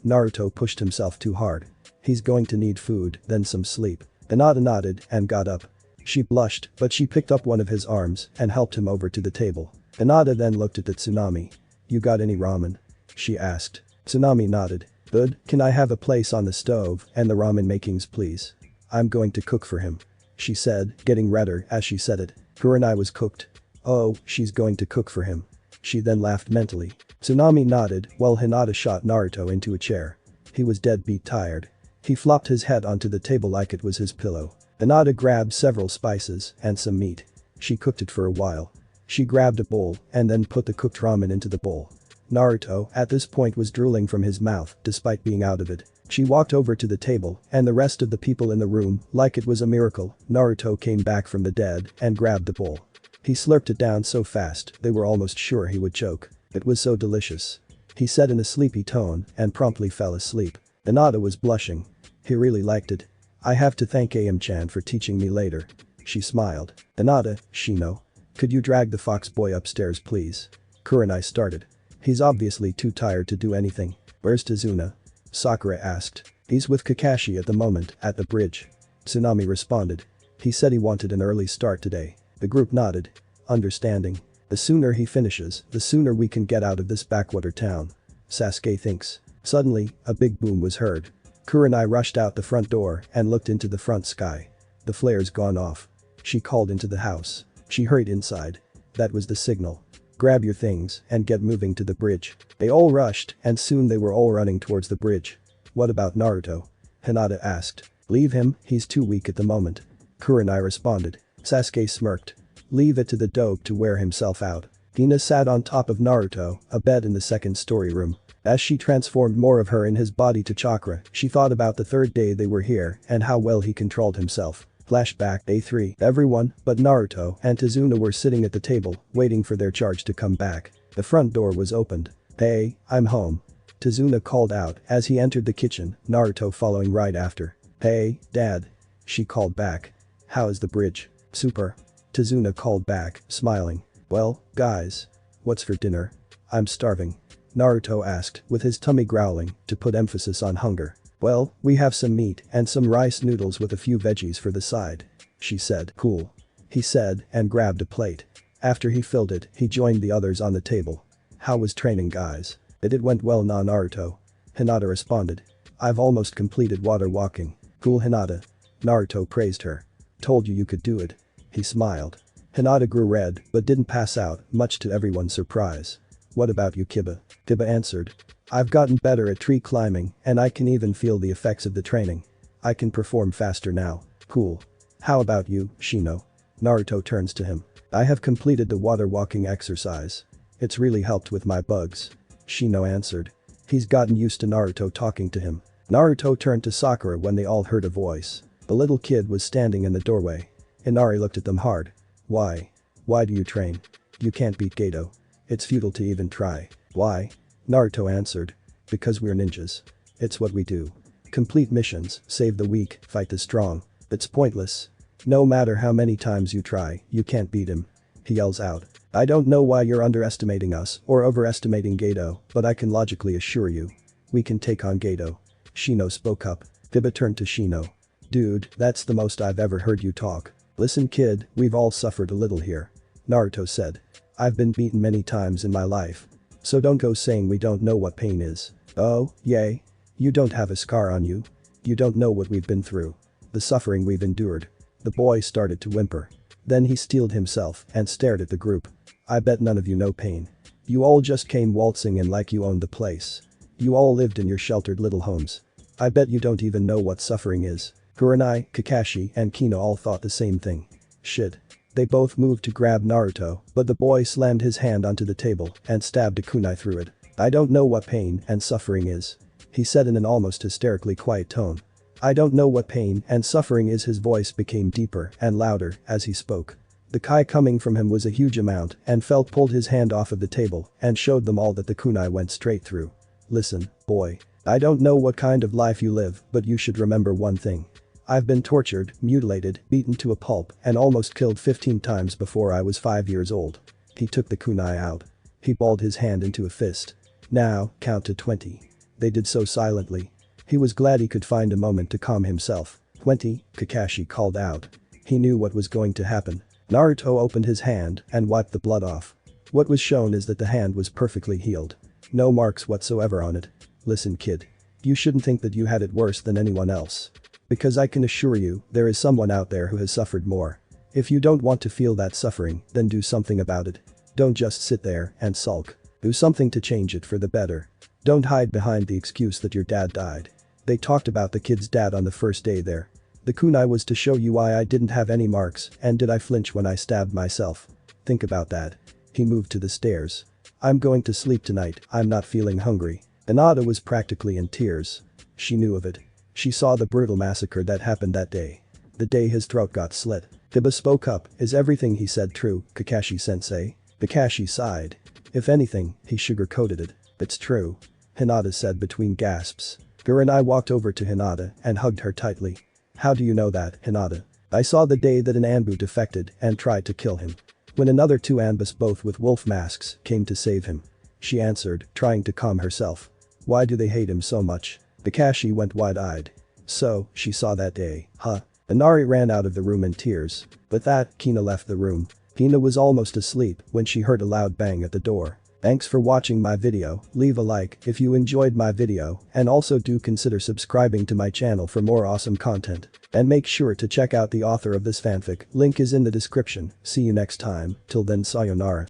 Naruto pushed himself too hard. He's going to need food, then some sleep. Hinata nodded and got up. She blushed, but she picked up one of his arms and helped him over to the table. Hinata then looked at the Tsunami. You got any ramen? She asked. Tsunami nodded. Good, can I have a place on the stove and the ramen makings please? I'm going to cook for him. She said, getting redder as she said it. Kurenai was cooked. Oh, she's going to cook for him. She then laughed mentally. Tsunami nodded while Hinata shot Naruto into a chair. He was deadbeat tired. He flopped his head onto the table like it was his pillow. Hinata grabbed several spices and some meat. She cooked it for a while. She grabbed a bowl and then put the cooked ramen into the bowl. Naruto, at this point, was drooling from his mouth despite being out of it. She walked over to the table and the rest of the people in the room, like it was a miracle, Naruto came back from the dead and grabbed the bowl. He slurped it down so fast they were almost sure he would choke. It was so delicious. He said in a sleepy tone and promptly fell asleep. Hinata was blushing. He really liked it. I have to thank AM-chan for teaching me later. She smiled. Hinata, Shino. Could you drag the fox boy upstairs please? Kurenai started. He's obviously too tired to do anything. Where's Tazuna? Sakura asked. He's with Kakashi at the moment, at the bridge. Tsunami responded. He said he wanted an early start today. The group nodded. Understanding. The sooner he finishes, the sooner we can get out of this backwater town. Sasuke thinks. Suddenly, a big boom was heard. Kurenai rushed out the front door and looked into the front sky. The flare's gone off. She called into the house. She hurried inside. That was the signal. Grab your things and get moving to the bridge. They all rushed and soon they were all running towards the bridge. What about Naruto? Hinata asked. Leave him, he's too weak at the moment. Kurenai responded. Sasuke smirked. Leave it to the dope to wear himself out. Hina sat on top of Naruto, a bed in the second story room. As she transformed more of her in his body to chakra, she thought about the third day they were here and how well he controlled himself. Flashback Day 3. Everyone but Naruto and Tazuna were sitting at the table, waiting for their charge to come back. The front door was opened. Hey, I'm home. Tazuna called out as he entered the kitchen, Naruto following right after. Hey, Dad. She called back. How is the bridge? Super. Tazuna called back, smiling. Well, guys. What's for dinner? I'm starving. Naruto asked, with his tummy growling, to put emphasis on hunger. Well, we have some meat and some rice noodles with a few veggies for the side. She said. Cool. He said and grabbed a plate. After he filled it, he joined the others on the table. How was training, guys? It went well, Naruto. Hinata responded. I've almost completed water walking. Cool, Hinata. Naruto praised her. Told you could do it. He smiled. Hinata grew red but didn't pass out, much to everyone's surprise. What about you, Kiba? Kiba answered. I've gotten better at tree climbing and I can even feel the effects of the training. I can perform faster now. Cool. How about you, Shino? Naruto turns to him. I have completed the water walking exercise. It's really helped with my bugs. Shino answered. He's gotten used to Naruto talking to him. Naruto turned to Sakura when they all heard a voice. The little kid was standing in the doorway. Inari looked at them hard. Why? Why do you train? You can't beat Gato. It's futile to even try. Why? Naruto answered. Because we're ninjas. It's what we do. Complete missions, save the weak, fight the strong. It's pointless. No matter how many times you try, you can't beat him. He yells out. I don't know why you're underestimating us or overestimating Gato, but I can logically assure you. We can take on Gato. Shino spoke up. Kiba turned to Shino. Dude, that's the most I've ever heard you talk. Listen kid, we've all suffered a little here. Naruto said. I've been beaten many times in my life. So don't go saying we don't know what pain is. Oh, yay. You don't have a scar on you. You don't know what we've been through. The suffering we've endured. The boy started to whimper. Then he steeled himself and stared at the group. I bet none of you know pain. You all just came waltzing in like you owned the place. You all lived in your sheltered little homes. I bet you don't even know what suffering is. Kurenai, Kakashi and Kino all thought the same thing. Shit. They both moved to grab Naruto, but the boy slammed his hand onto the table and stabbed a kunai through it. I don't know what pain and suffering is. He said in an almost hysterically quiet tone. I don't know what pain and suffering is. His voice became deeper and louder as he spoke. The kai coming from him was a huge amount and Felt pulled his hand off of the table and showed them all that the kunai went straight through. Listen, boy. I don't know what kind of life you live, but you should remember one thing. I've been tortured, mutilated, beaten to a pulp, and almost killed 15 times before I was 5 years old. He took the kunai out. He balled his hand into a fist. Now, count to 20. They did so silently. He was glad he could find a moment to calm himself. 20, Kakashi called out. He knew what was going to happen. Naruto opened his hand and wiped the blood off. What was shown is that the hand was perfectly healed. No marks whatsoever on it. Listen kid. You shouldn't think that you had it worse than anyone else. Because I can assure you, there is someone out there who has suffered more. If you don't want to feel that suffering, then do something about it. Don't just sit there and sulk. Do something to change it for the better. Don't hide behind the excuse that your dad died. They talked about the kid's dad on the first day there. The kunai was to show you why I didn't have any marks and did I flinch when I stabbed myself. Think about that. He moved to the stairs. I'm going to sleep tonight, I'm not feeling hungry. Hinata was practically in tears. She knew of it. She saw the brutal massacre that happened that day. The day his throat got slit. Kiba spoke up, is everything he said true, Kakashi-sensei? Kakashi sighed. If anything, he sugar-coated it. It's true. Hinata said between gasps. Kurenai walked over to Hinata and hugged her tightly. How do you know that, Hinata? I saw the day that an Anbu defected and tried to kill him. when another two ambus both with wolf masks came to save him. She answered, trying to calm herself. Why do they hate him so much? Kakashi went wide-eyed. So, she saw that day, huh? Inari ran out of the room in tears. With that, Kina left the room. Kina was almost asleep when she heard a loud bang at the door. Thanks for watching my video, leave a like if you enjoyed my video and also do consider subscribing to my channel for more awesome content. And make sure to check out the author of this fanfic, link is in the description, see you next time, till then sayonara.